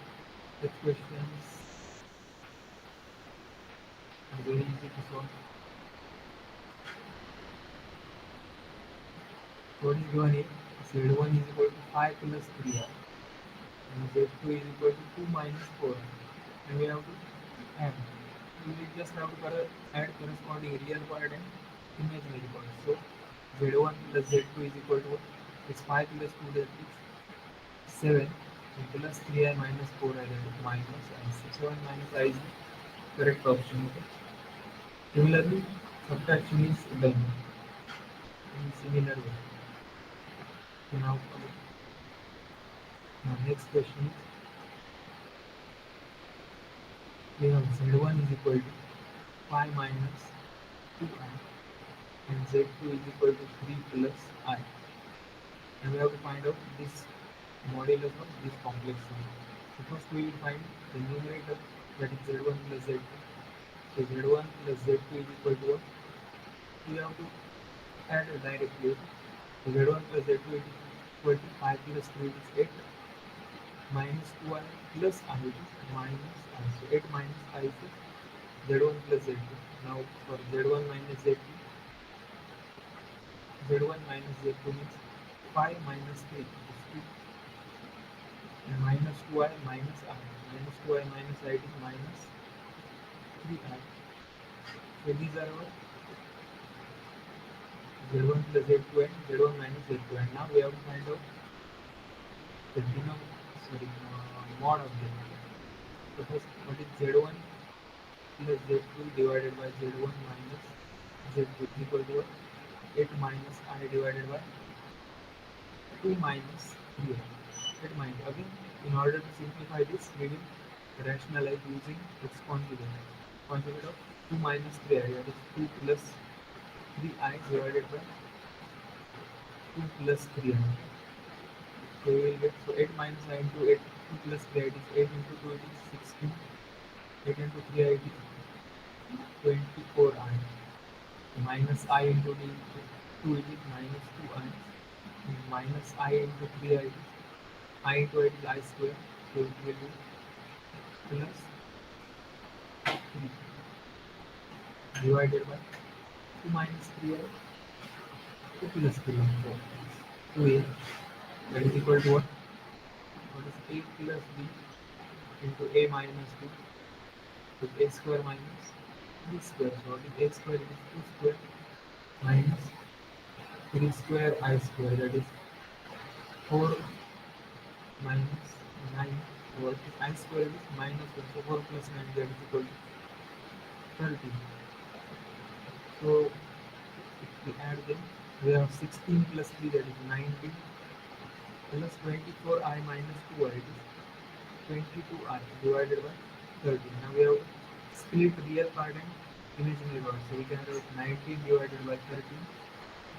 The questions are very easy to solve. What is given here? Z1 is equal to 5 plus 3r and Z2 is equal to 2 minus 4, and we have to add. We will just have to add corresponding real part and imaginary part. So Z1 plus Z2 is equal to what? It's 5 plus 2, that is 7 So plus 3I minus 4I, that is minus I. So 7 minus I is the correct option. Okay. Similarly, subtraction is done in similar way. So now next question is, we have Z1 is equal to 5 minus 2I and Z2 is equal to 3 plus I. And we have to find out this modulus of this complex number. So first we will find the numerator, that is Z1 plus Z2. So Z1 plus Z2 is equal to what? We have to add directly. So Z1 plus Z2 is equal to 5 plus 3 is 8 minus 2I plus I is minus I. So 8 minus I is Z1 plus Z2. Now for Z1 minus Z2, Z1 minus Z2 means 5 minus 3 is 2 and minus 2I minus I. Minus 2I minus I is minus 3I. So these are our Z1 plus Z2 and Z1 minus Z2. And now we have to find out the mod of them. So first, what is Z1 plus Z2 divided by Z1 minus Z2 is equal to what? 8 minus I divided by 2 minus 3. 8 minus. Again, in order to simplify this, we will rationalize using its conjugate. Conjugate of 2 minus 3I, that is 2 plus 3I divided by 2 plus 3I. So we will get, so 8 minus I into 8, 2 plus 3I, it is 8 into 2, it is 16. 8 into 3I, it is 24I. Minus I into 2, it is minus 2I. Minus I into 3I, it is I into 8 is I square. So it will be plus 3 divided by 2 minus 3I, 2 plus 3, 4. 2A, that is equal to what? What is A plus B into A minus 2, so A square minus B square. So what is A square? It is 2 square minus 3 square I square, that is 4 minus 9. So what is I square? It is minus 1. So 4 plus 9, that is equal to 30. So if we add them, we have 16 plus 3, that is 19, plus 24I minus 2I, it is 22I divided by 30. Now we have split real part and imaginary part. So we can have 19 divided by 13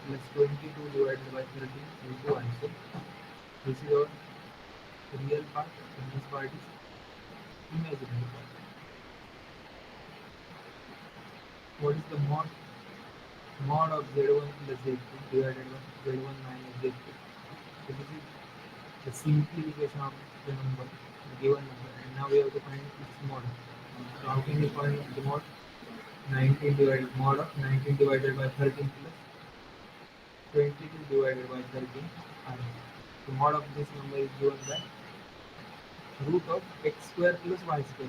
plus 22 divided by 13 into I. So this is our real part and this part is imaginary part. What is the mod of Z1 plus Z2 divided by Z1 minus Z2? So this is the simplification of the number, the given number, and now we have to find its mod. So how can we find the mod? 19 divided mod of 19 divided by 13 plus 22 divided by 13 I. The mod of this number is given by root of x square plus y square.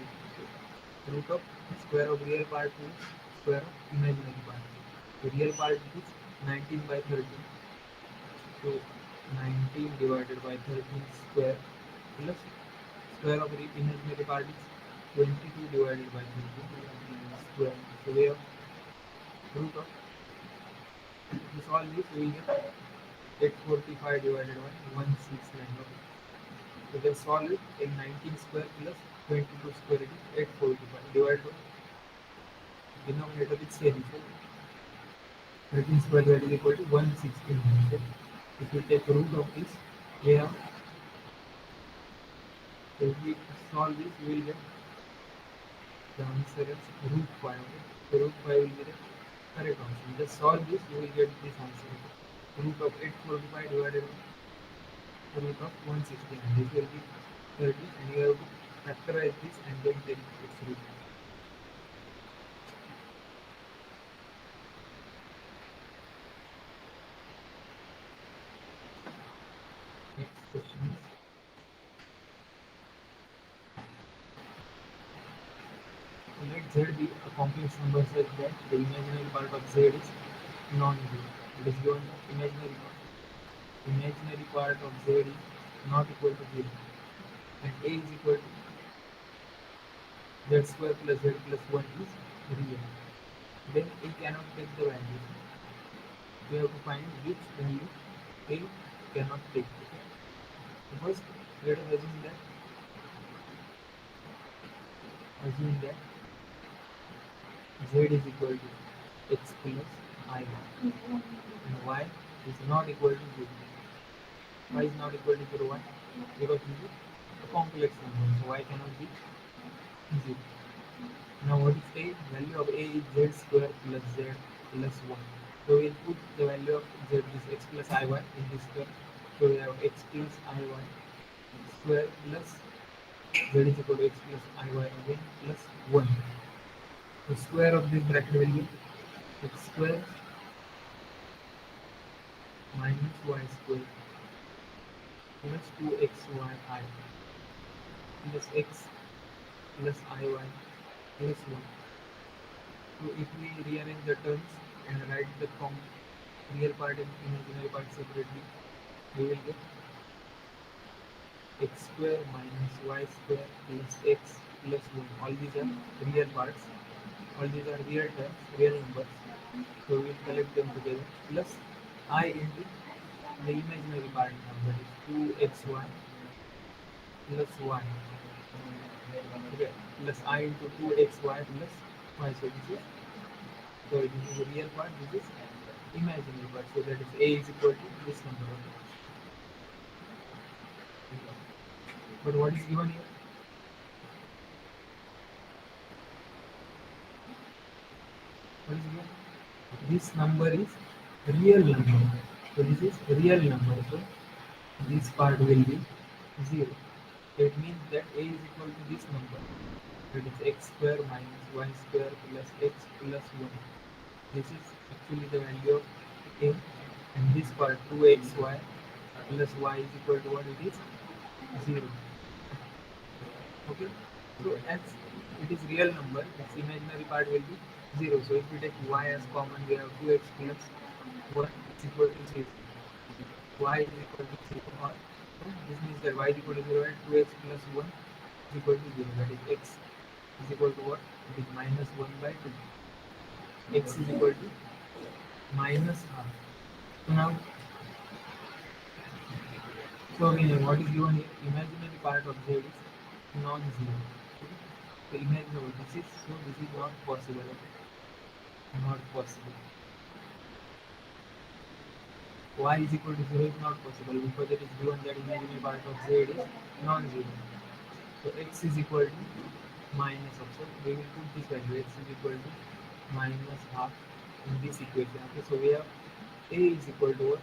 So root of square of real part plus square of imaginary part. The real part is 19 by 13. So 19 divided by 13 square plus square of the imaginary part is 22 divided by 13 square. So we have root of, if we solve this, we will get 845 divided by 169. Okay. So just solve it. In 19 square plus 22 square, it is 845 divided by denominator is same. So 13 square, that is equal to 169. So if we take root of this, we have, so if we solve this, we will get the answer is root 5. Okay. So root 5 will be the correct answer. Just solve this, you will get this answer. Okay. Root of 845 divided by root of 169. This will be 30, and you have to factorize this and then take its root. Next question is, let Z be a complex number such that the imaginary part of Z is non-zero. It is given the imaginary part. Imaginary part of Z is not equal to 0. and a is equal to z square plus z plus 1 is real, then a cannot take the value. We have to find which value a cannot take. Okay? First, let us assume that z is equal to x plus I and y is not equal to 0. Y is not equal to 0. Why? Because this is a complex number, so y cannot be 0. Now what is a? Value of a is z square plus z plus 1. So we'll put the value of z is x plus iy in this square. So we have x plus iy square plus z is equal to x plus iy again plus 1. The square of this bracket will be x square minus y square plus 2xyi plus x plus iy plus 1. So if we rearrange the terms and write the real part and imaginary part separately, we will get x square minus y square plus x plus 1. All these are real parts. All these are real terms, real numbers. So we will collect them together plus I into the imaginary part now, that is 2xy plus y. Okay, plus I into 2xy plus y. So this is the real part, this is imaginary part. So that is a is equal to this number. But what is given here? What is given? This number is real number. So this is real number. So this part will be 0. It means that a is equal to this number. That is x square minus y square plus x plus 1. This is actually the value of a, and this part 2xy plus y is equal to what it is? 0. Okay, so as it is real number, its imaginary part will be 0. So if we take y as common, we have 2x plus 1 is equal to 0. Y is equal to 0. Or this means that y is equal to 0 and 2x plus 1 is equal to 0. That is x is equal to what? It is minus 1 by 2. X is equal to minus half. So now, so again, what is given here? Imaginary part of z is non-zero. Okay? So imagine this is, so this is not possible. Okay? Not possible. Y is equal to 0 is not possible because it is given that imaginary part of z is non-zero. So x is equal to minus of, so we will put this value x is equal to minus half in this equation. Okay, so we have a is equal to what?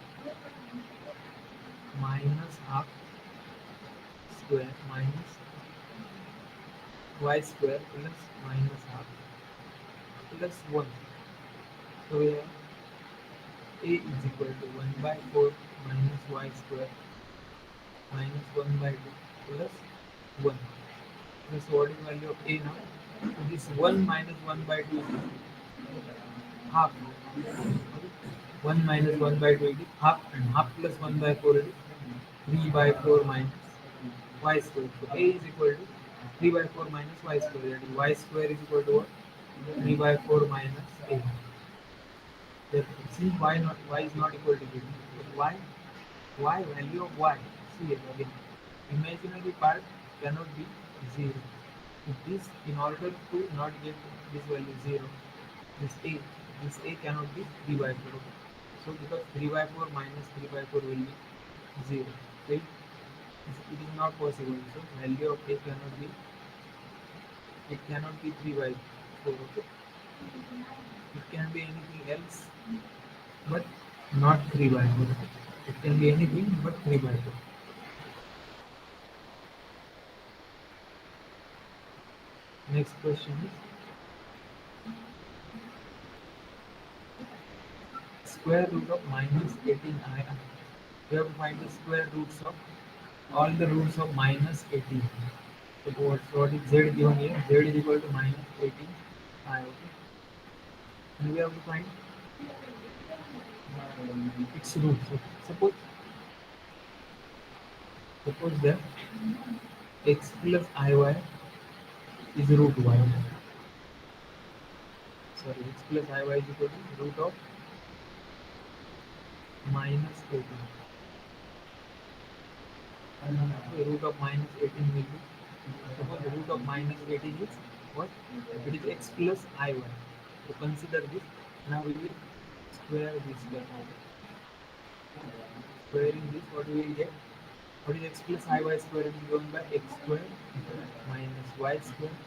Minus half square minus y square plus minus half plus 1. So we have a is equal to 1 by 4 minus y square minus 1 by 2 plus 1. So what is the value of a now? So this 1 minus 1 by 2 is half. Okay? 1 minus 1 by 2 is half, and half plus 1 by 4 is 3 by 4 minus y square. So a is equal to 3 by 4 minus y square. That is y square is equal to what? 3 by 4 minus a. Therefore, see y is not equal to 0. But y value of y. See here again. Imaginary part cannot be 0. If this, in order to not get this value 0, this a this a cannot be 3 by 4. Okay? So because 3 by 4 minus 3 by 4 will be 0. So it is not possible. So value of a cannot be, it cannot be 3 by 4. Okay? It can be anything else, but not 3 by 4. It can be anything but 3 by 4. Next question is square root of minus 18i. We have to find the square roots of all the roots of minus 18. So what is z given here? Z is equal to minus 18i. Okay? And we have to find its roots. Okay? Suppose that x plus iy is root y. Sorry, x plus iy is equal to root of minus 18. The root of minus 18 will be, suppose the root of minus 18 is what? It is x plus iy. So consider this. Now we will square this term. Squaring this, what we will get? What is x plus iy square? It is given by x square minus y square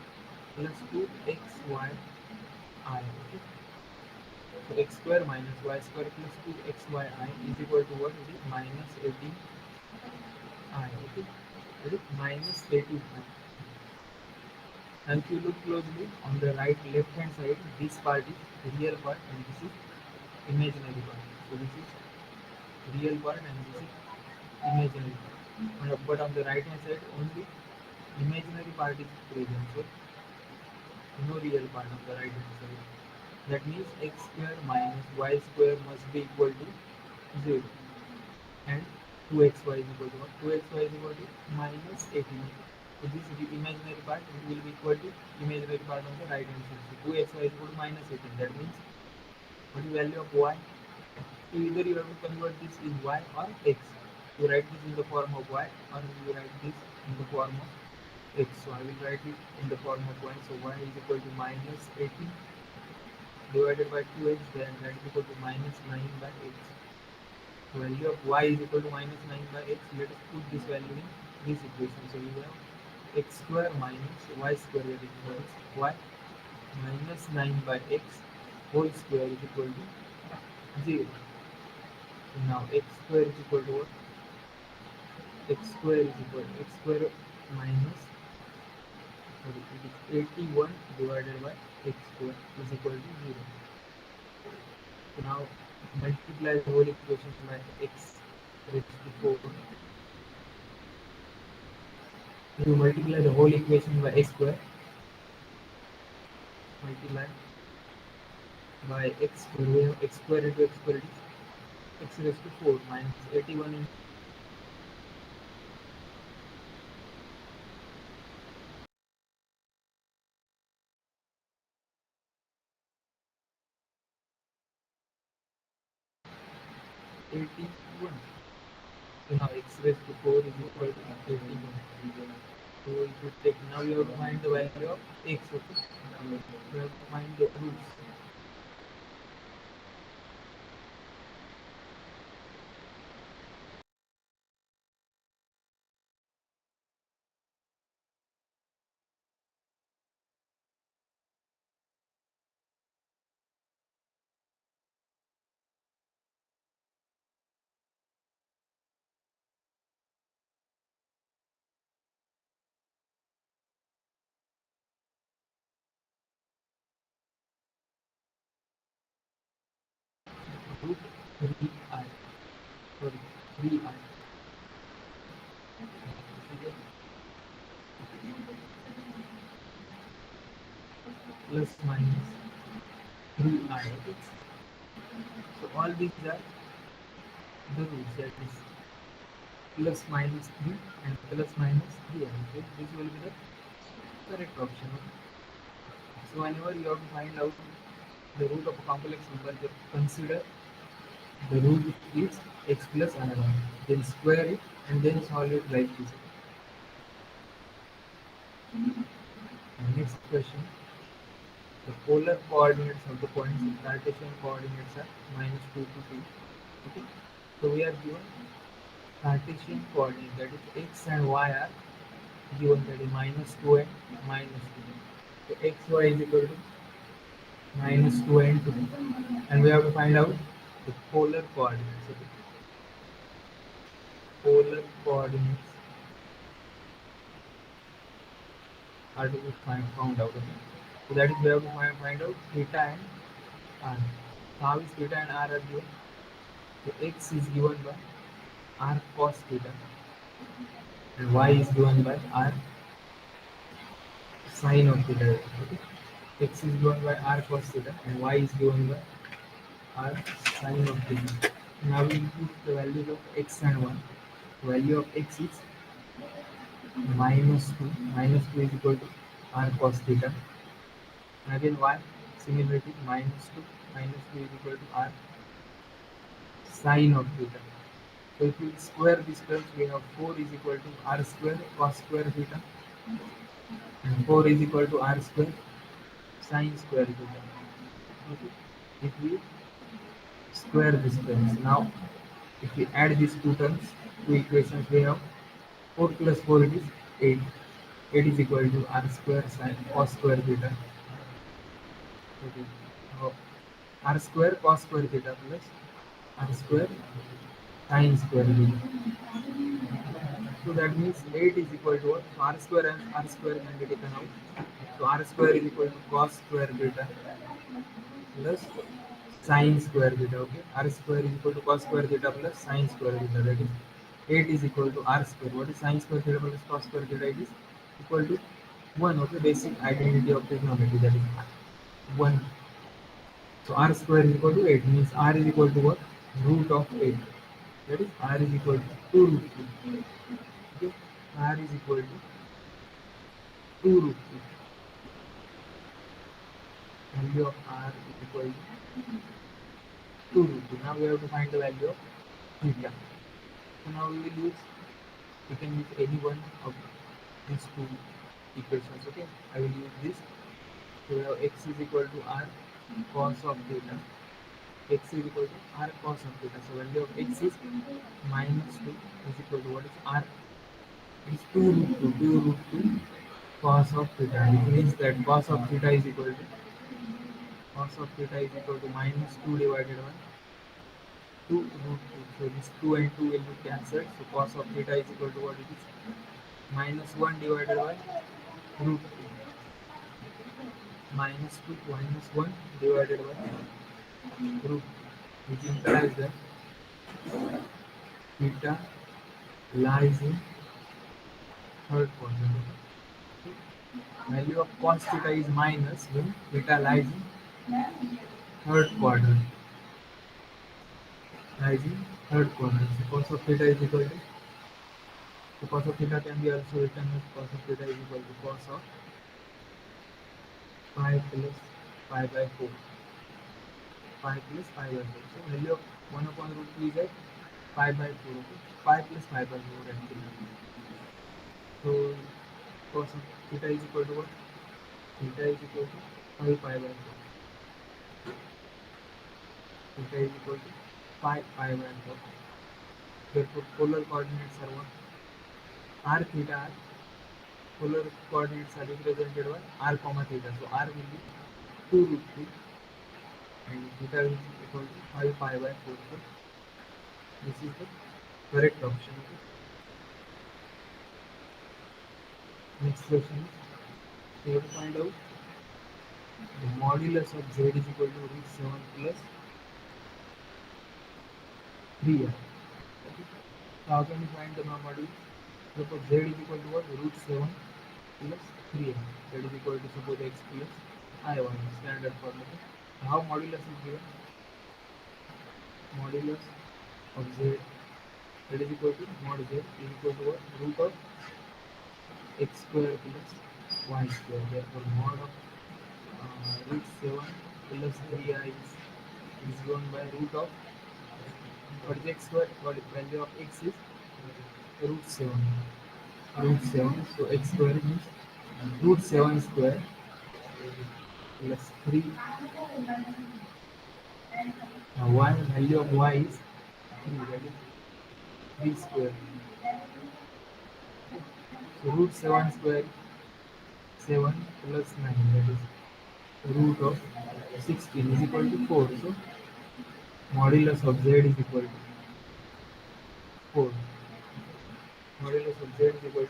plus 2xy I. Okay? So x square minus y square plus 2xy I is equal to what? It is minus 18 I. Okay? It is minus 18 I. And if you look closely on the right left hand side, this part is real part and this is imaginary part. So this is real part and this is imaginary part. But on the right hand side only imaginary part is present. So no real part on the right hand side. That means x square minus y square must be equal to 0. And 2xy is equal to what? 2xy is equal to minus 18. So this is the imaginary part, it will be equal to imaginary part on the right hand side. So 2xy is equal to minus 18. That means what is the value of y? So either you have to convert this in y or x. You write this in the form of y or you write this in the form of x. So I will write it in the form of y. So y is equal to minus 18 divided by 2x, then that is equal to minus 9 by x. So value of y is equal to minus 9 by x. Let us put this value in this equation. So we have x square minus y square, that is equal to y minus 9 by x whole square is equal to 0. So now x square is equal to what? X square is equal to x square minus, sorry, it is 81 divided by x square is equal to 0. So now multiply the whole equation by x raised to 4. You multiply the whole equation by x square, multiply by x square, we have x square into x square is x raised to 4 minus 81 into 81. So now x raised to 4 is equal to 81. So if you take, now you have to find the value of x. Okay? You have to find the roots. Root 3i. Sorry, 3i. Plus minus 3i. Okay? So all these are the roots, that is plus minus 3 and plus minus 3i. Okay? This will be the correct option. Okay? So whenever you have to find out the root of a complex number, just consider the root is x plus another one. Then square it and then solve it like this. And next question. The polar coordinates of the points in Cartesian coordinates are minus 2 to 2. Okay. So we are given Cartesian coordinate, that is x and y are given, that is minus 2 and minus 2. So xy is equal to minus 2 and 2. And we have to find out the polar coordinates. Okay. Polar coordinates are to be found out. Okay. So that is we have to find out theta and r. So how is theta and r are given? So x is given by r cos theta and y is given by r sine of theta. Okay. X is given by r cos theta and y is given by r sine of theta. Now we input the values of x and y. The value of x is minus 2 is equal to r cos theta. And again y, similarity minus 2 is equal to r sine of theta. So if we square this terms, we have 4 is equal to r square cos square theta, and 4 is equal to r square sine square theta. Okay. If we square these terms, now if we add these two terms, two equations, we have 4 plus 4 it is 8. 8 is equal to r square sine cos square theta. Okay. Now, r square cos square theta plus r square sine square theta. So that means 8 is equal to what? R square and r square can be taken out. So r square is equal to cos square theta plus sine square theta. Okay, r square is equal to cos square theta plus sine square theta. That is 8 is equal to r square. What is sine square theta plus cos square theta? It is equal to 1. Okay, basic identity of trigonometry, that is 1. So r square is equal to 8, means r is equal to what? Root of 8. That is r is equal to 2 root 2. Okay, r is equal to 2 root 2. Value of r is equal to 2 root 2. Now we have to find the value of theta. So now we can use any one of these two equations. Okay, I will use this. So we have x is equal to r cos of theta. X is equal to r cos of theta. So value of x is minus 2 is equal to what is r? It is 2 root 2. 2 root 2 cos of theta. It means that cos of theta is equal to minus 2 divided by 2 root 2. So this 2 and 2 will be cancelled. So cos of theta is equal to what it is? Minus 1 divided by root 2. Minus 2 minus 1 divided by root 2, which implies that theta lies in third quadrant. Value of cos theta is minus when theta lies in third quadrant. Lies in third quadrant. So cos of theta is equal to, so cos of theta can be also written as cos of theta is equal to cos of 5 plus 5 by 4. 5 plus 5 by 4. So value of 1 upon root 2 is at 5 by 4. Okay? 5 plus 5 by 4 actually. So cos of theta is equal to what? Theta is equal to 5 pi by 4. Theta is equal to 5 pi by 4. Therefore polar coordinates are what? R theta r. Polar coordinates are represented by r comma theta. So r will be 2 root 2 and theta is equal to 5 pi by 4. So this is the correct option. Okay? Next question is, we have to find out the modulus of z is equal to root 7 plus 3r. Okay? So how can we find the modulus? Suppose z is equal to what? Root 7 plus 3r. That is equal to suppose x plus I1, standard formula. How modulus is given? Modulus of z, that is equal to mod z is equal to what? Root of x square plus y square. Therefore mod of root 7 plus 3i is given by root of, what is x square? What is value of x is root 7. Root 7. So x square means root 7 square plus 3. Now y, value of y is 3, that is 3 square. So root 7 square 7 plus 9, that is root of 16 is equal to 4. So modulus of z is equal to 4. Modulus of z is equal to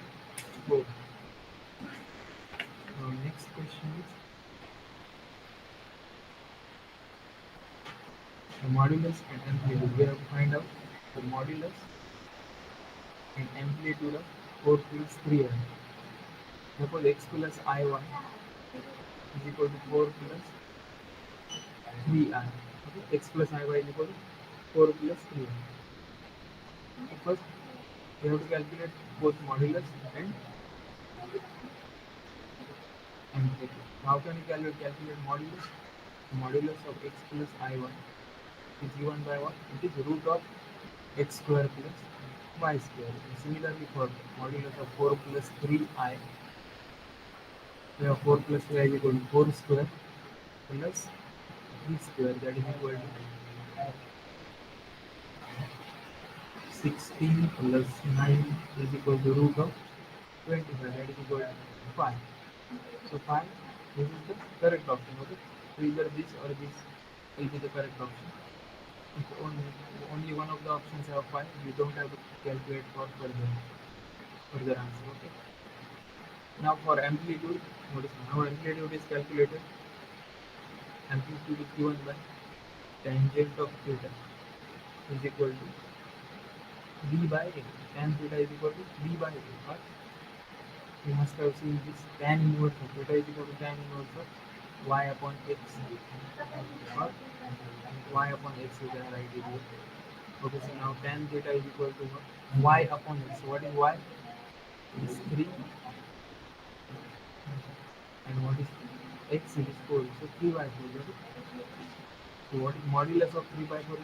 4. Now next question is the modulus and amplitude. We have to find out the modulus and amplitude of 4 plus 3r. Suppose x plus I1 is equal to 4 plus 3r. Okay? X plus I1 is equal to 4 plus 3r. So first we have to calculate both modulus and amplitude. How can you calculate modulus? Modulus of x plus I1 is given by what? It is root of x square plus y square. And similarly for modulus of 4 plus 3i, we have 4 plus 3i is equal to 4 square plus 3 square, that is equal to 16 plus 9 is equal to root of 25, that is equal to 5. So 5, this is the correct option. Okay, so either this or this will be the correct option. If only one of the options have 5, you don't have to calculate for further answer. Okay. Now for amplitude, what is now amplitude is calculated. Amplitude is given by tangent of theta is equal to b by a. Tan theta is equal to b by a. Or you must have seen this tan inverse of theta is equal to tan inverse of y upon x, or y upon x you can write it here. Okay, so now tan theta is equal to what? Y upon x. So what is y? It is 3, and what is x? It is 4. So 3 by 4. So what is modulus of 3 by 4 is?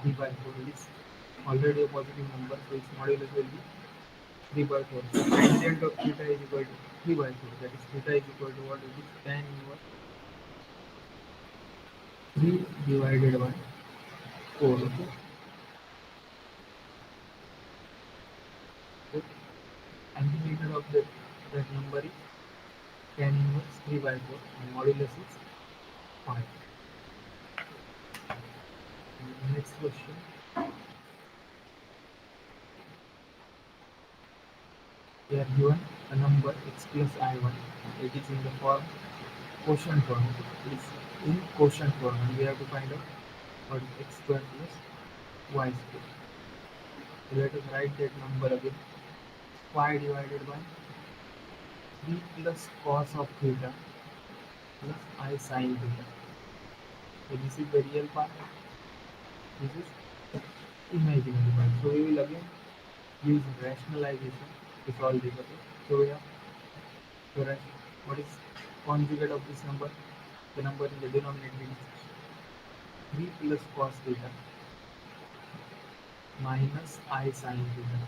3 by 4. It is already a positive number, so its modulus will be 3 by 4. So tangent of theta is equal to 3 by 4. That is theta is equal to what? It is tan inverse 3 divided by 4. Okay. So amplitude of that number is tan inverse 3 by 4, and modulus is 5. Next question. We are given a number x plus I1. It is in the form quotient form. It is in quotient form, and we have to find out what is x square plus y square. So let us write that number again. 5 divided by 3 plus cos of theta plus I sin theta. So this is the real part. This is imaginary part. So we will again use rationalization to solve this. Okay. So we have to write what is conjugate of this number. The number in the denominator is 3 plus cos theta minus I sin theta.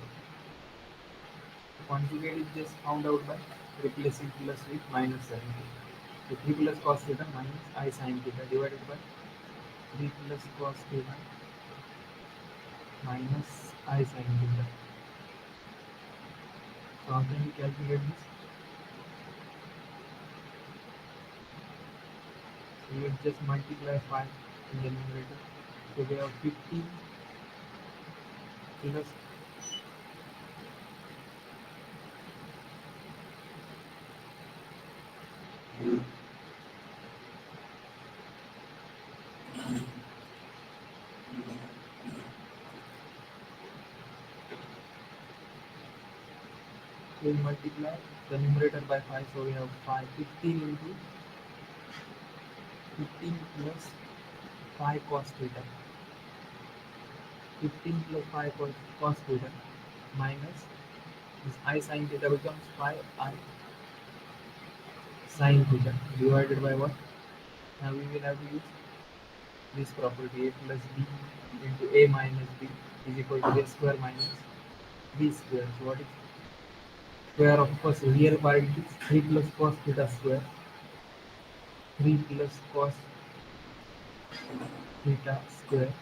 The conjugate is just found out by replacing plus with minus sin theta. So 3 plus cos theta minus I sin theta divided by 3 plus cos theta minus I sin theta. So how can we calculate this? So we will just multiply 5 in the numerator. So we have 15 plus we will multiply the numerator by 5. So we have 5 15 into 15 plus 5 cos theta. 15 plus 5 cos theta minus this I sin theta becomes 5 I sin theta divided by what? Now we will have to use this property, a plus b into a minus b is equal to a square minus b square. So what is square of course real part? It is 3 plus cos theta square, 3 plus cos theta square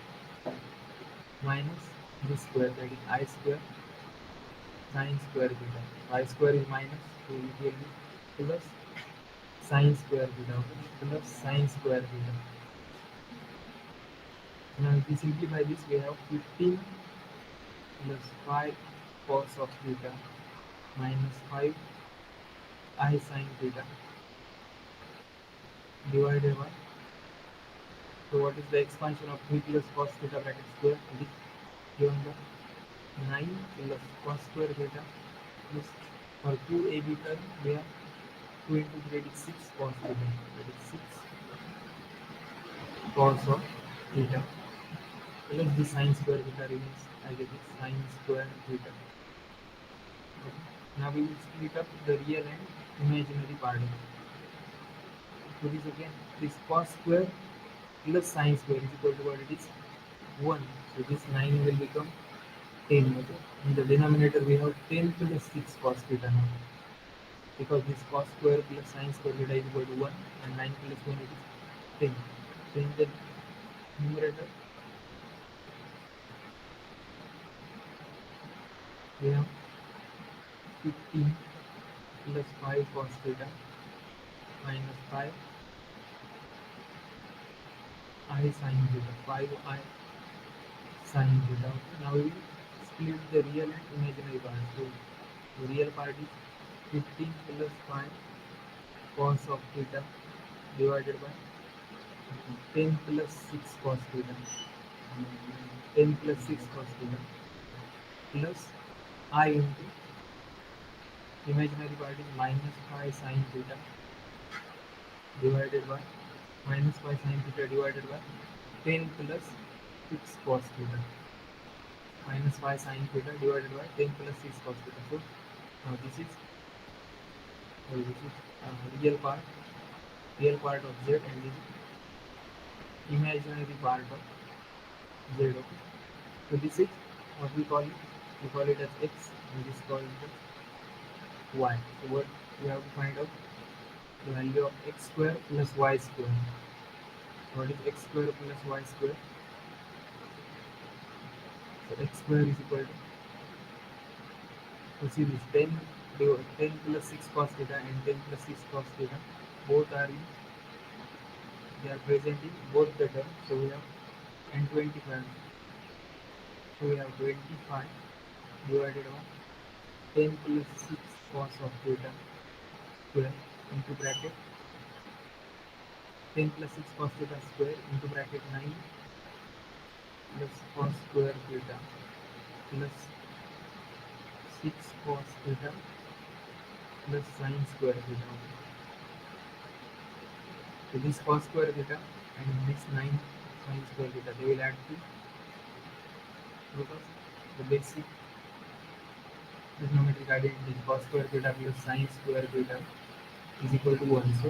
minus this square, that is I square sin square theta. I square is minus, so it will be plus sin square theta, okay? Plus sin square theta. Now if we simplify this, we have 15 plus 5 cos of theta minus 5 I sin theta divided by, so what is the expansion of 3 plus cos theta bracket square? It is given by 9 plus cos square theta plus, for 2ab term we have 2 into 3, it is 6 cos theta, that is 6 cos of theta plus the sin square theta remains as it is sin square theta. Okay. Now we will split up the real and imaginary part. So this again, this cos square plus sine square is equal to what it is? 1. So this 9 will become 10. Okay? In the denominator we have 10 plus 6 cos theta now. Because this cos square plus sine square theta is equal to 1 and 9 plus 1 it is 10. So in the numerator we have 15 plus 5 cos theta minus 5 I sin theta, 5 I sin theta. Okay. Now we will split the real and imaginary part. So the real part is 15 plus 5 cos of theta divided by 10 plus 6 cos theta. 10 plus 6 cos theta plus I into imaginary part is minus 5 sin theta divided by minus 5 sin theta divided by 10 plus 6 cos theta minus 5 sin theta divided by 10 plus 6 cos theta. So now this is real part of z and this is imaginary part of z. Okay. So this is what we call it. We call it as x and this is called as y. So what we have to find out the value of x square plus y square. What is x square plus y square? So x square is equal to, so see this 10 plus 6 cos theta and 10 plus 6 cos theta both are in, they are present in both the terms. So we have and 25. So we have 25 divided by 10 plus 6 cos of theta square into bracket 10 plus 6 cos theta square into bracket 9 plus cos square theta plus 6 cos theta plus sine square theta. So this cos square theta and this 9 sine square theta, they will add to, because the basic trigonometric identity cos square theta plus sine square theta is equal to 1. So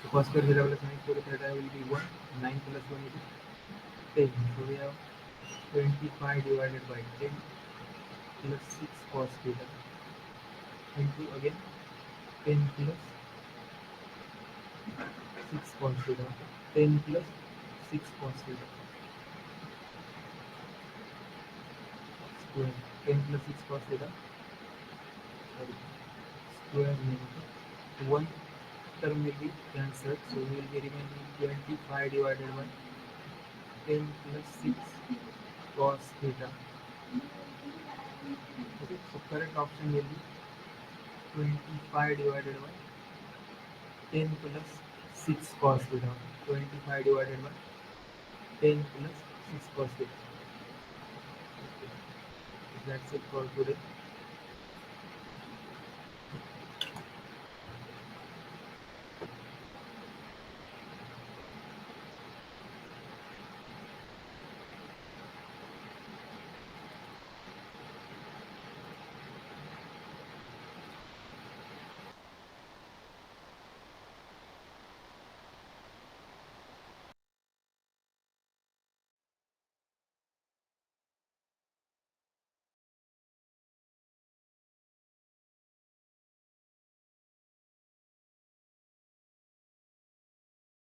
cos square theta plus sine square theta will be 1. 9 plus 1 is 10. So we have 25 divided by 10 plus 6 cos theta into again 10 plus 6 cos theta. 10 plus 6 cos theta square. 10 plus 6 cos theta, sorry, square negative. One term will be cancelled, so we will be remaining 25 divided by 10 plus 6 cos theta. Okay, so correct option will be 25 divided by 10 plus 6 cos theta. 25 divided by 10 plus 6 cos theta. Okay. That's it for today.